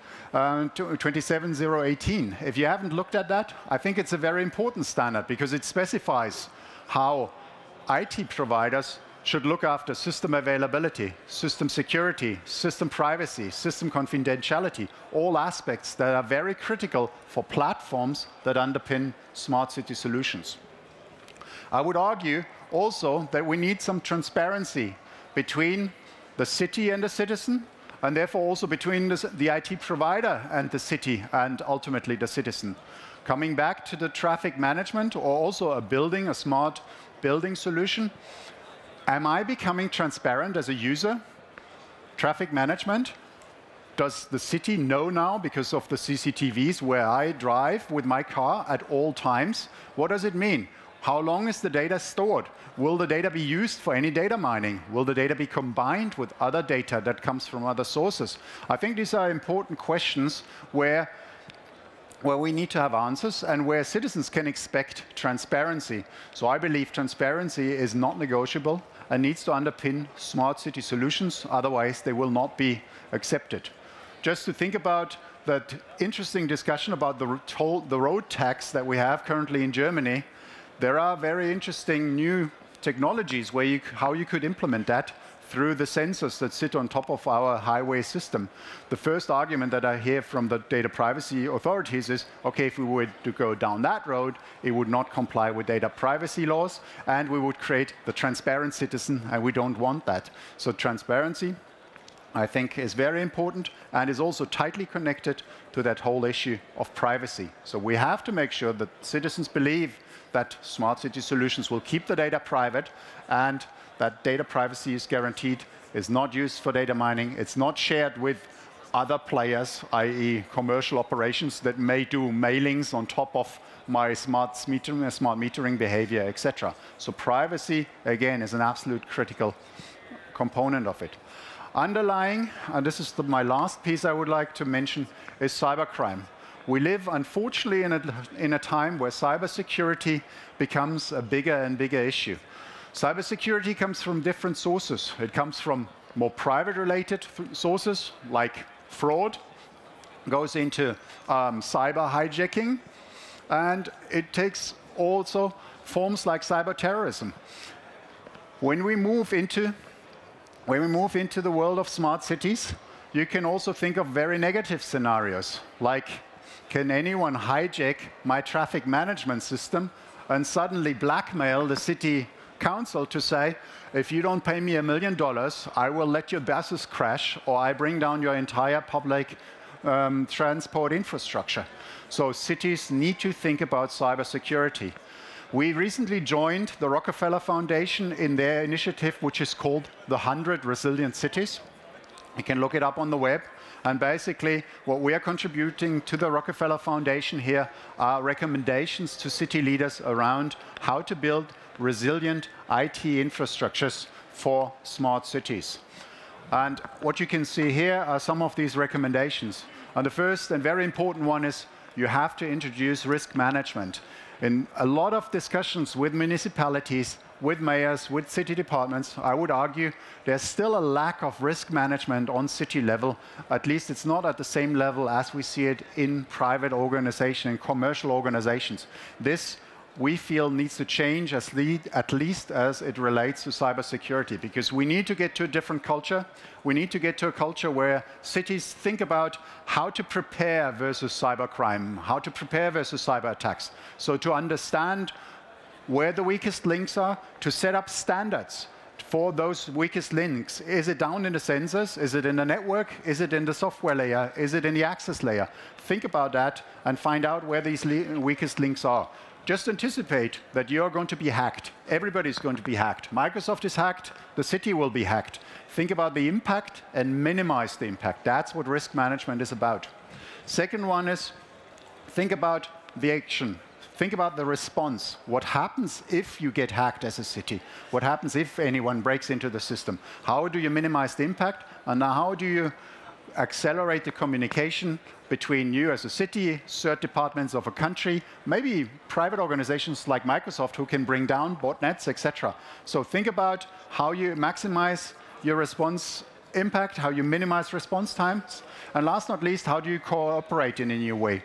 If you haven't looked at that, I think it's a very important standard because it specifies how IT providers should look after system availability, system security, system privacy, system confidentiality, all aspects that are very critical for platforms that underpin smart city solutions. I would argue also that we need some transparency between the city and the citizen, and therefore also between the IT provider and the city, and ultimately the citizen. Coming back to the traffic management, or also a smart building solution, am I becoming transparent as a user? Traffic management? Does the city know now, because of the CCTVs, where I drive with my car at all times? What does it mean? How long is the data stored? Will the data be used for any data mining? Will the data be combined with other data that comes from other sources? I think these are important questions where we need to have answers and where citizens can expect transparency. So I believe transparency is not negotiable and needs to underpin smart city solutions, otherwise they will not be accepted. Just to think about that interesting discussion about the road tax that we have currently in Germany, there are very interesting new technologies where how you could implement that through the sensors that sit on top of our highway system. The first argument that I hear from the data privacy authorities is, okay, if we were to go down that road, it would not comply with data privacy laws, and we would create the transparent citizen, and we don't want that. So transparency, I think, is very important and is also tightly connected to that whole issue of privacy. So we have to make sure that citizens believe that smart city solutions will keep the data private and that data privacy is guaranteed It's not used for data mining. It's not shared with other players, i.e. commercial operations that may do mailings on top of my smart metering behavior, etc. So privacy, again, is an absolute critical component of it. Underlying, and this is my last piece I would like to mention, is cybercrime. We live, unfortunately, in a time where cybersecurity becomes a bigger and bigger issue. Cybersecurity comes from different sources. It comes from more private-related sources, like fraud, goes into cyber hijacking, and it takes also forms like cyber terrorism. When we move into the world of smart cities, you can also think of very negative scenarios, like can anyone hijack my traffic management system and suddenly blackmail the city council to say, if you don't pay me $1 million, I will let your buses crash, or I bring down your entire public transport infrastructure. So cities need to think about cybersecurity. We recently joined the Rockefeller Foundation in their initiative, which is called the 100 Resilient Cities. You can look it up on the web. And basically, what we are contributing to the Rockefeller Foundation here are recommendations to city leaders around how to build resilient IT infrastructures for smart cities. And what you can see here are some of these recommendations. And the first and very important one is you have to introduce risk management. In a lot of discussions with municipalities, with mayors, with city departments, I would argue there's still a lack of risk management on city level. At least it's not at the same level as we see it in private organizations, in commercial organizations. This, we feel, needs to change at least as it relates to cybersecurity, because we need to get to a different culture. We need to get to a culture where cities think about how to prepare versus cybercrime, how to prepare versus cyber attacks. So to understand where the weakest links are, to set up standards for those weakest links. Is it down in the sensors? Is it in the network? Is it in the software layer? Is it in the access layer? Think about that and find out where these weakest links are. Just anticipate that you're going to be hacked. Everybody's going to be hacked. Microsoft is hacked. The city will be hacked. Think about the impact and minimize the impact. That's what risk management is about. Second one is think about the action. Think about the response. What happens if you get hacked as a city? What happens if anyone breaks into the system? How do you minimize the impact? And now how do you accelerate the communication between you as a city, CERT departments of a country, maybe private organizations like Microsoft who can bring down botnets, etc. So think about how you maximize your response impact, how you minimize response times, and last not least, how do you cooperate in a new way?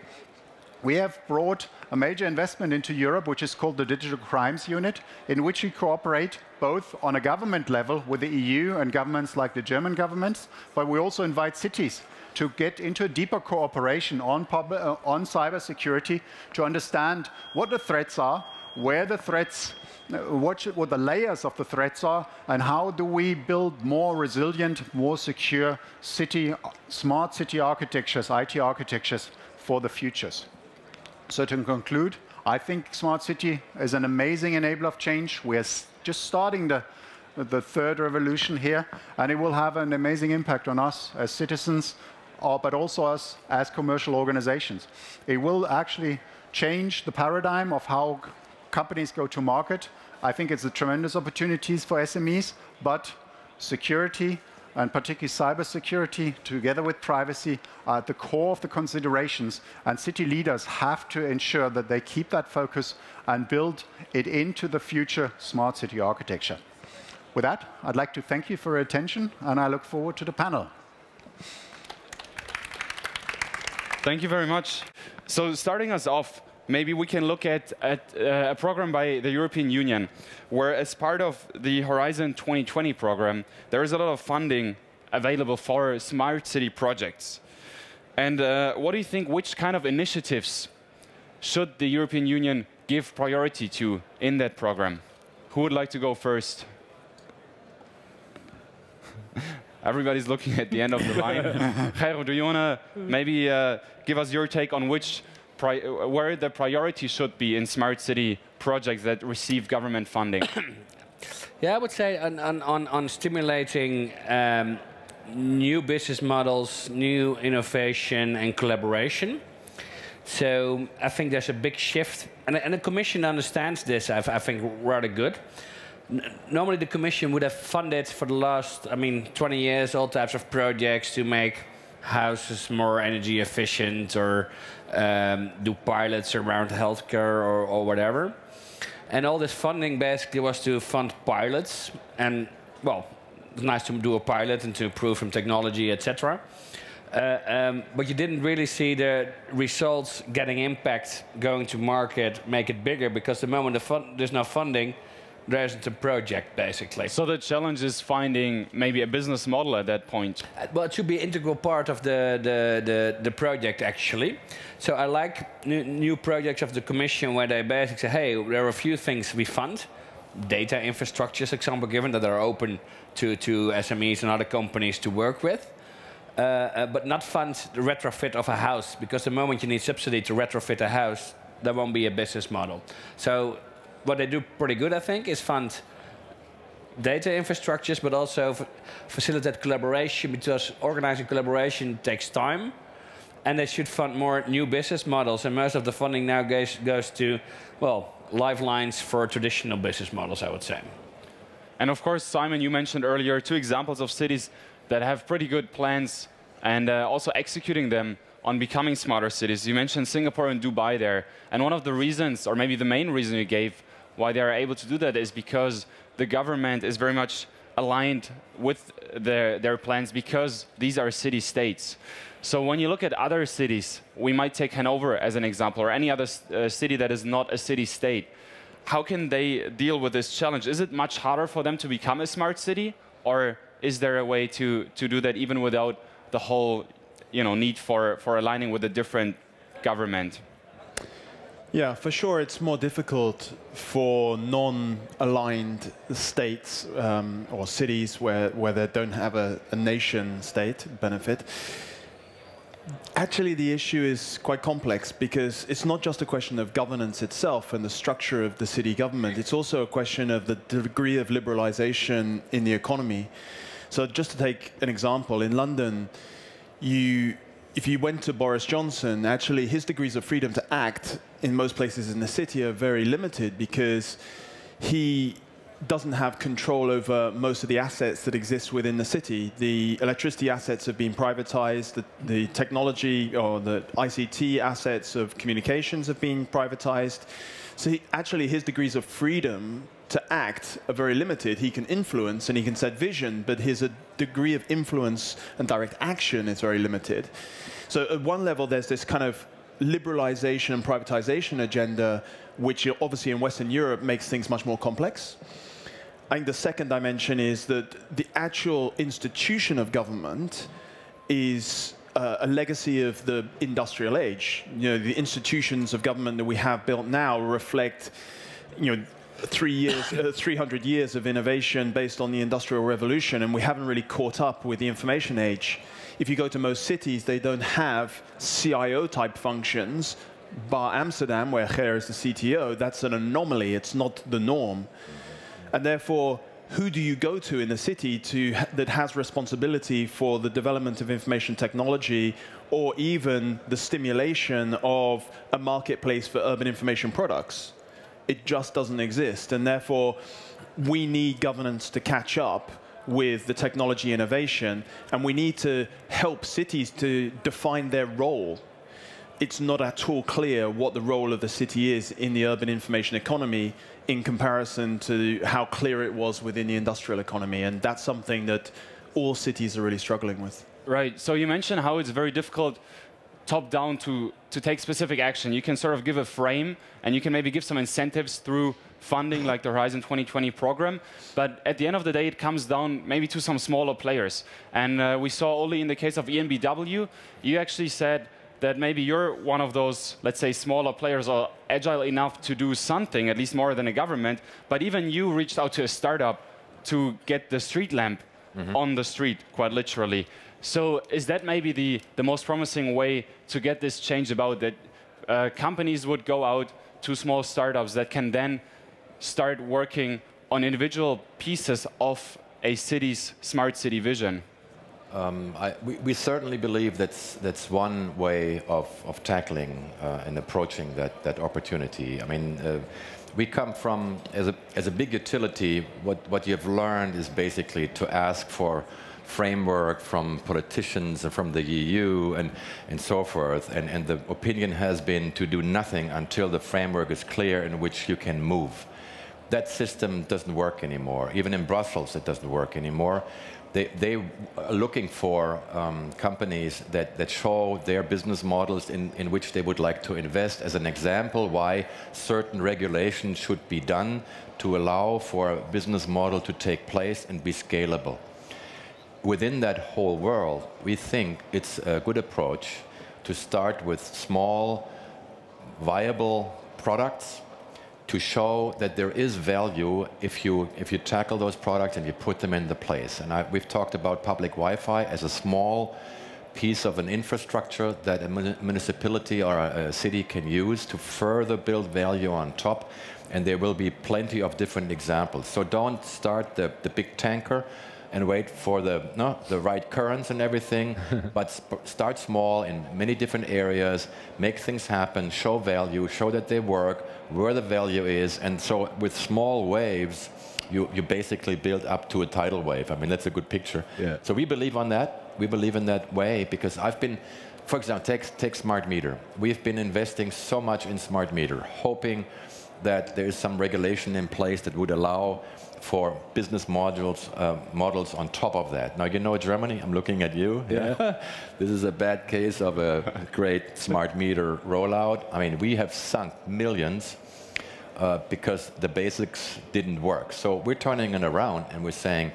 We have brought a major investment into Europe, which is called the Digital Crimes Unit, in which we cooperate both on a government level with the EU and governments like the German governments, but we also invite cities to get into a deeper cooperation on cybersecurity to understand what the threats are, where the threats, what the layers of the threats are, and how do we build more resilient, more secure city, smart city architectures, IT architectures for the futures. So to conclude, I think smart city is an amazing enabler of change. We're just starting the third revolution here, and it will have an amazing impact on us as citizens, but also us as commercial organizations. It will actually change the paradigm of how companies go to market. I think it's a tremendous opportunities for SMEs, but security, and particularly cybersecurity, together with privacy, are at the core of the considerations. And city leaders have to ensure that they keep that focus and build it into the future smart city architecture. With that, I'd like to thank you for your attention, and I look forward to the panel. Thank you very much. So starting us off, maybe we can look at a program by the European Union, where as part of the Horizon 2020 program, there is a lot of funding available for smart city projects. And what do you think, which kind of initiatives should the European Union give priority to in that program? Who would like to go first? Everybody's looking at the end of the line. Jairo, do you want to maybe give us your take on where the priority should be in smart city projects that receive government funding? Yeah, I would say on stimulating new business models, new innovation and collaboration. So I think there's a big shift, and the Commission understands this, I think, rather good. Normally the Commission would have funded for the last, 20 years, all types of projects to make houses more energy efficient or do pilots around healthcare or whatever. And all this funding basically was to fund pilots. And, well, it's nice to do a pilot and to improve from technology, etc. But you didn't really see the results getting impact, going to market, make it bigger, because the moment there's no funding, there isn't a project, basically. So the challenge is finding maybe a business model at that point. Well, it should be an integral part of the project, actually. So I like new projects of the Commission where they basically say, hey, there are a few things we fund. Data infrastructures, example given, that are open to SMEs and other companies to work with. But not fund the retrofit of a house, because the moment you need subsidy to retrofit a house, there won't be a business model. So what they do pretty good, I think, is fund data infrastructures, but also facilitate collaboration, because organizing collaboration takes time. And they should fund more new business models. And most of the funding now goes to, well, lifelines for traditional business models, I would say. And of course, Simon, you mentioned earlier 2 examples of cities that have pretty good plans and also executing them on becoming smarter cities. You mentioned Singapore and Dubai there. And one of the reasons, or maybe the main reason you gave why they are able to do that, is because the government is very much aligned with their plans, because these are city-states. So when you look at other cities, we might take Hanover as an example, or any other city that is not a city-state. How can they deal with this challenge? Is it much harder for them to become a smart city, or is there a way to do that even without the whole need for aligning with a different government? Yeah, for sure it's more difficult for non-aligned states or cities where they don't have a nation-state benefit. Actually, the issue is quite complex, because it's not just a question of governance itself and the structure of the city government. It's also a question of the degree of liberalization in the economy. So just to take an example, in London, if you went to Boris Johnson, actually his degrees of freedom to act in most places in the city are very limited, because he doesn't have control over most of the assets that exist within the city. The electricity assets have been privatized, the technology or the ICT assets of communications have been privatized. So actually his degrees of freedom to act are very limited. He can influence and he can set vision, but his degree of influence and direct action is very limited. So at one level, there's this kind of liberalization and privatization agenda, which obviously in Western Europe makes things much more complex. I think the second dimension is that the actual institution of government is a legacy of the industrial age. The institutions of government that we have built now reflect, 300 years of innovation based on the Industrial Revolution, and we haven't really caught up with the information age. If you go to most cities, they don't have CIO-type functions, bar Amsterdam, where Ger is the CTO. That's an anomaly. It's not the norm. And therefore, who do you go to in the city that has responsibility for the development of information technology, or even the stimulation of a marketplace for urban information products? It just doesn't exist. And therefore, we need governance to catch up with the technology innovation, and we need to help cities to define their role. It's not at all clear what the role of the city is in the urban information economy in comparison to how clear it was within the industrial economy, and that's something that all cities are really struggling with. Right, so you mentioned how it's very difficult top-down to take specific action. You can sort of give a frame, and you can maybe give some incentives through funding like the Horizon 2020 program, but at the end of the day, it comes down maybe to some smaller players. And we saw only in the case of EnBW, you actually said that maybe you're one of those, let's say, smaller players or agile enough to do something, at least more than a government, but even you reached out to a startup to get the street lamp on the street, quite literally. So is that maybe the most promising way to get this change about, that companies would go out to small startups that can then start working on individual pieces of a city's smart city vision? We certainly believe that's one way of tackling and approaching that opportunity. I mean, we come from, as a big utility, what you have learned is basically to ask for framework from politicians and from the EU and so forth. And the opinion has been to do nothing until the framework is clear in which you can move. That system doesn't work anymore. Even in Brussels, it doesn't work anymore. They are looking for companies that show their business models in which they would like to invest. As an example, why certain regulations should be done to allow for a business model to take place and be scalable. Within that whole world, we think it's a good approach to start with small, viable products to show that there is value if you tackle those products and you put them into place. And we've talked about public Wi-Fi as a small piece of an infrastructure that a municipality or a city can use to further build value on top. And there will be plenty of different examples. So don't start the big tanker and wait for the right currents and everything, but start small in many different areas, make things happen, show value, show that they work, where the value is, and so with small waves, you basically build up to a tidal wave. I mean, that's a good picture. Yeah. So we believe on that. We believe in that way because I've been, for example, take smart meter. We've been investing so much in smart meter, hoping that there is some regulation in place that would allow for business models on top of that. Now, you know Germany, I'm looking at you. Yeah. This is a bad case of a great smart meter rollout. I mean, we have sunk millions because the basics didn't work. So we're turning it around and we're saying,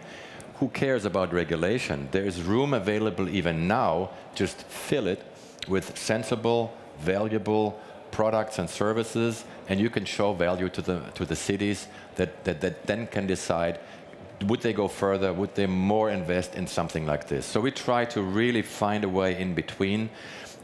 who cares about regulation? There is room available even now, just fill it with sensible, valuable products and services, and you can show value to the cities that then can decide, would they go further, would they more invest in something like this? So we try to really find a way in between.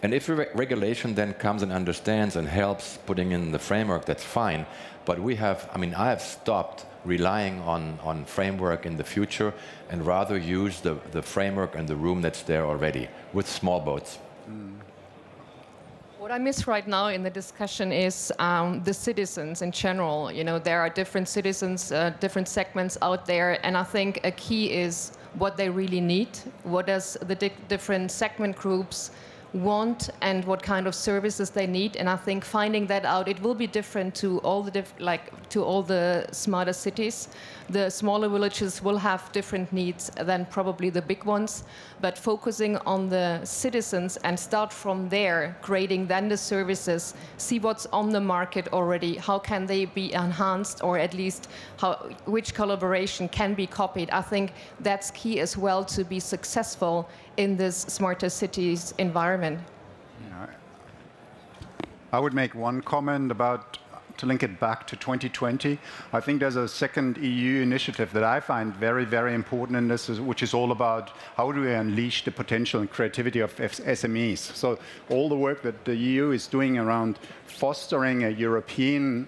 And if regulation then comes and understands and helps putting in the framework, that's fine. But we have, I mean, I have stopped relying on framework in the future and rather use the framework and the room that's there already with small boats. What I miss right now in the discussion is the citizens in general. You know, there are different citizens, different segments out there, and I think a key is what they really need. What does the different segment groups want and what kind of services they need? And I think finding that out, it will be different to all the smarter cities. The smaller villages will have different needs than probably the big ones, but focusing on the citizens and start from there, creating then the services, see what's on the market already, how can they be enhanced, or at least which collaboration can be copied. I think that's key as well to be successful in this smarter cities environment. Yeah. I would make one comment about, to link it back to 2020, I think there's a second EU initiative that I find very, very important in this, which is all about how do we unleash the potential and creativity of SMEs. So all the work that the EU is doing around fostering a European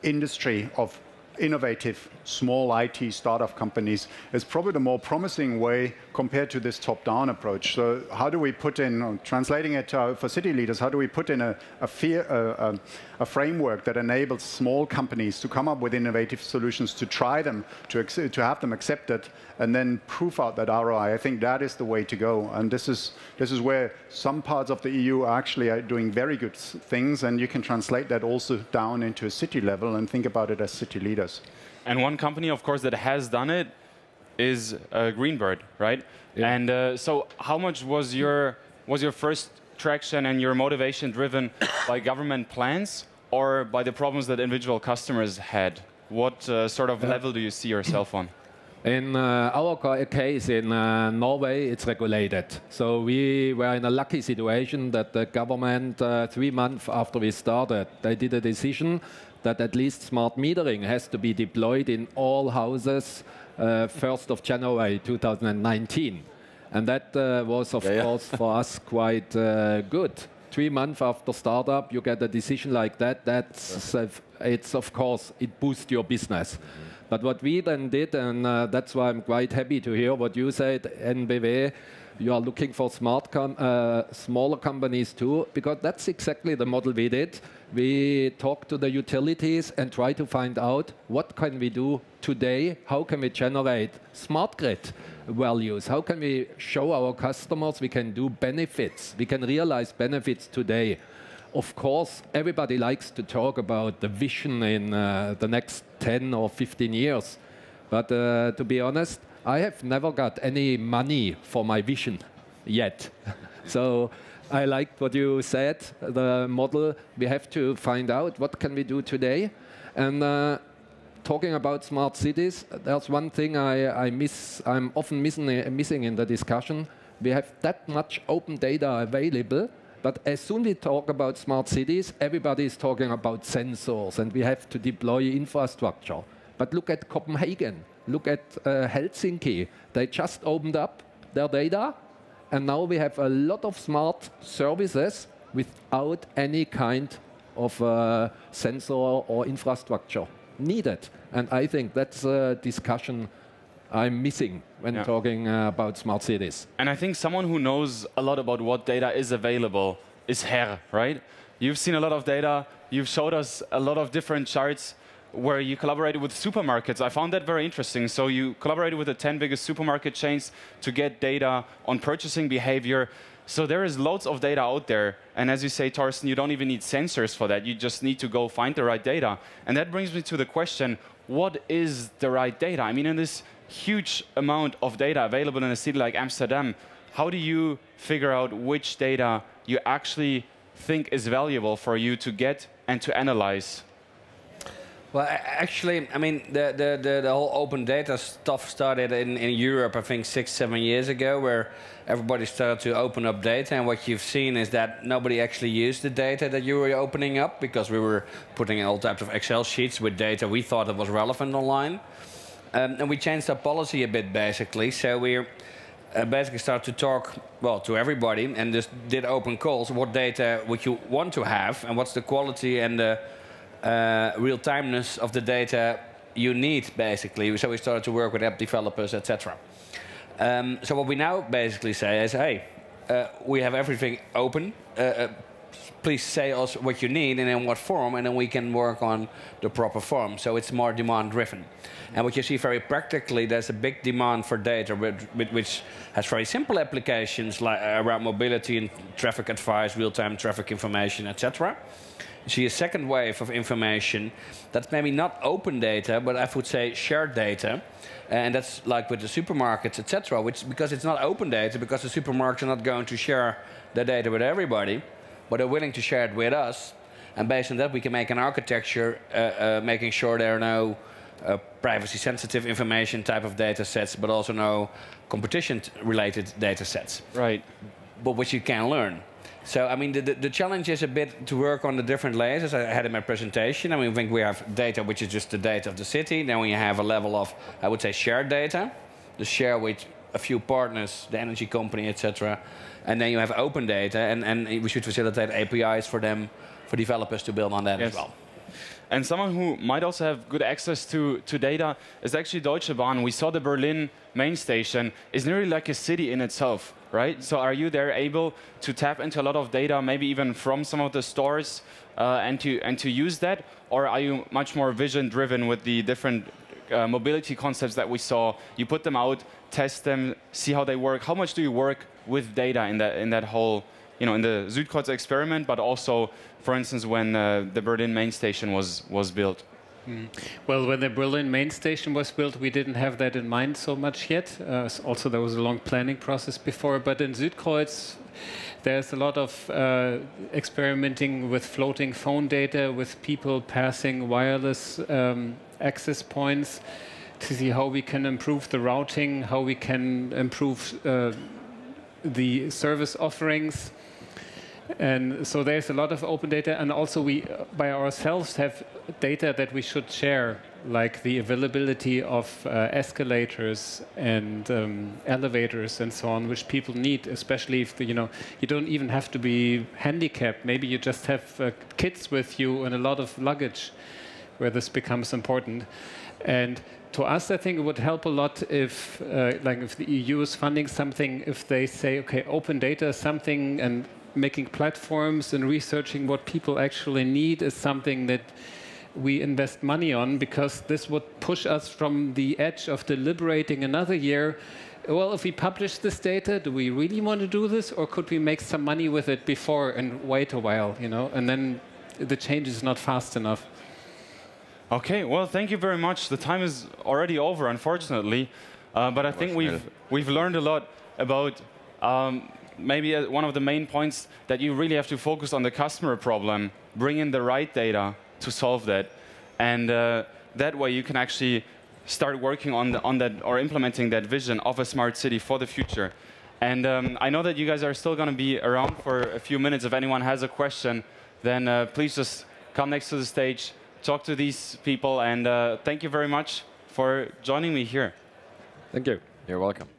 industry of innovative small IT startup companies is probably the more promising way compared to this top-down approach. So how do we put in, translating it for city leaders, how do we put in a framework that enables small companies to come up with innovative solutions, to try them, to have them accepted, and then prove out that ROI? I think that is the way to go. And this is where some parts of the EU actually are doing very good things, and you can translate that also down into a city level and think about it as city leaders. And one company, of course, that has done it is Greenbird, right? Yeah. And so how much was your first traction and your motivation driven by government plans or by the problems that individual customers had? What sort of level do you see yourself on? In our case in Norway, it's regulated. So we were in a lucky situation that the government, 3 months after we started, they did a decision that at least smart metering has to be deployed in all houses 1st of January 2019. And that was, of course, for us quite good 3 months after startup, you get a decision like that. It's of course, it boosts your business. But what we then did, and that's why I'm quite happy to hear what you said, NBW, you are looking for smaller companies too, because that's exactly the model we did. We talked to the utilities and try to find out what can we do today, how can we generate smart grid values, how can we show our customers we can do benefits, we can realize benefits today. Of course, everybody likes to talk about the vision in the next 10 or 15 years. But to be honest, I have never got any money for my vision yet. So I liked what you said, the model. We have to find out what can we do today. And talking about smart cities, there's one thing I'm often missing in the discussion. We have that much open data available. But as soon as we talk about smart cities, everybody is talking about sensors, and we have to deploy infrastructure. But look at Copenhagen, look at Helsinki. They just opened up their data, and now we have a lot of smart services without any kind of sensor or infrastructure needed. And I think that's a discussion I'm missing when talking about smart cities. And I think someone who knows a lot about what data is available is Herr, right? You've seen a lot of data. You've showed us a lot of different charts where you collaborated with supermarkets. I found that very interesting. So you collaborated with the 10 biggest supermarket chains to get data on purchasing behavior. So there is loads of data out there. And as you say, Thorsten, you don't even need sensors for that. You just need to go find the right data. And that brings me to the question, what is the right data? I mean, in this huge amount of data available in a city like Amsterdam, how do you figure out which data you actually think is valuable for you to get and to analyze? Well, actually, I mean, the whole open data stuff started in Europe, I think 6-7 years ago, where everybody started to open up data. And what you've seen is that nobody actually used the data that you were opening up, because we were putting in all types of Excel sheets with data we thought that was relevant online. And we changed our policy a bit, basically. So we basically started to talk, well, to everybody, and just did open calls. What data would you want to have, and what's the quality and the real-timeness of the data you need, basically. So we started to work with app developers, etc. So what we now basically say is, hey, we have everything open. Please say us what you need and in what form, and then we can work on the proper form. So it's more demand-driven. And what you see very practically, there's a big demand for data, which has very simple applications like around mobility and traffic advice, real-time traffic information, etc. You see a second wave of information that's maybe not open data, but I would say shared data. And that's like with the supermarkets, etc., because it's not open data, because the supermarkets are not going to share the data with everybody, but they're willing to share it with us. And based on that, we can make an architecture making sure there are no privacy-sensitive information type of data sets, but also no competition-related data sets. Right. But which you can learn. So, I mean, the challenge is a bit to work on the different layers, as I had in my presentation. I mean, I think we have data, which is just the data of the city. Then we have a level of, I would say, shared data, the share with a few partners, the energy company, etc. And then you have open data, and we should facilitate APIs for them, for developers to build on that as well. And someone who might also have good access to data is actually Deutsche Bahn. We saw the Berlin main station is nearly like a city in itself, right? So are you there able to tap into a lot of data, maybe even from some of the stores, and to use that? Or are you much more vision-driven with the different mobility concepts that we saw? You put them out, test them, see how they work. How much do you work with data in that whole, you know, in the Südkreuz experiment, but also, for instance, when the Berlin main station was built? Well, when the Berlin main station was built, we didn't have that in mind so much yet. Also, there was a long planning process before. But in Südkreuz, there's a lot of experimenting with floating phone data, with people passing wireless access points to see how we can improve the routing, how we can improve the service offerings. And so there's a lot of open data, and also we, by ourselves, have data that we should share like the availability of escalators and elevators and so on, which people need, especially if you don't even have to be handicapped. Maybe you just have kids with you and a lot of luggage, where this becomes important. And to us, I think it would help a lot if, if the EU is funding something, if they say, okay, open data is something, and making platforms and researching what people actually need is something that we invest money on, because this would push us from the edge of deliberating another year. Well, if we publish this data, do we really want to do this, or could we make some money with it before and wait a while, and then the change is not fast enough. Okay, well, thank you very much. The time is already over, unfortunately, but I think we've learned a lot about maybe one of the main points, that you really have to focus on the customer problem, bring in the right data to solve that, and that way you can actually start working on that, or implementing that vision of a smart city for the future. And I know that you guys are still going to be around for a few minutes. If anyone has a question, then please just come next to the stage, talk to these people, and thank you very much for joining me here. Thank you. You're welcome.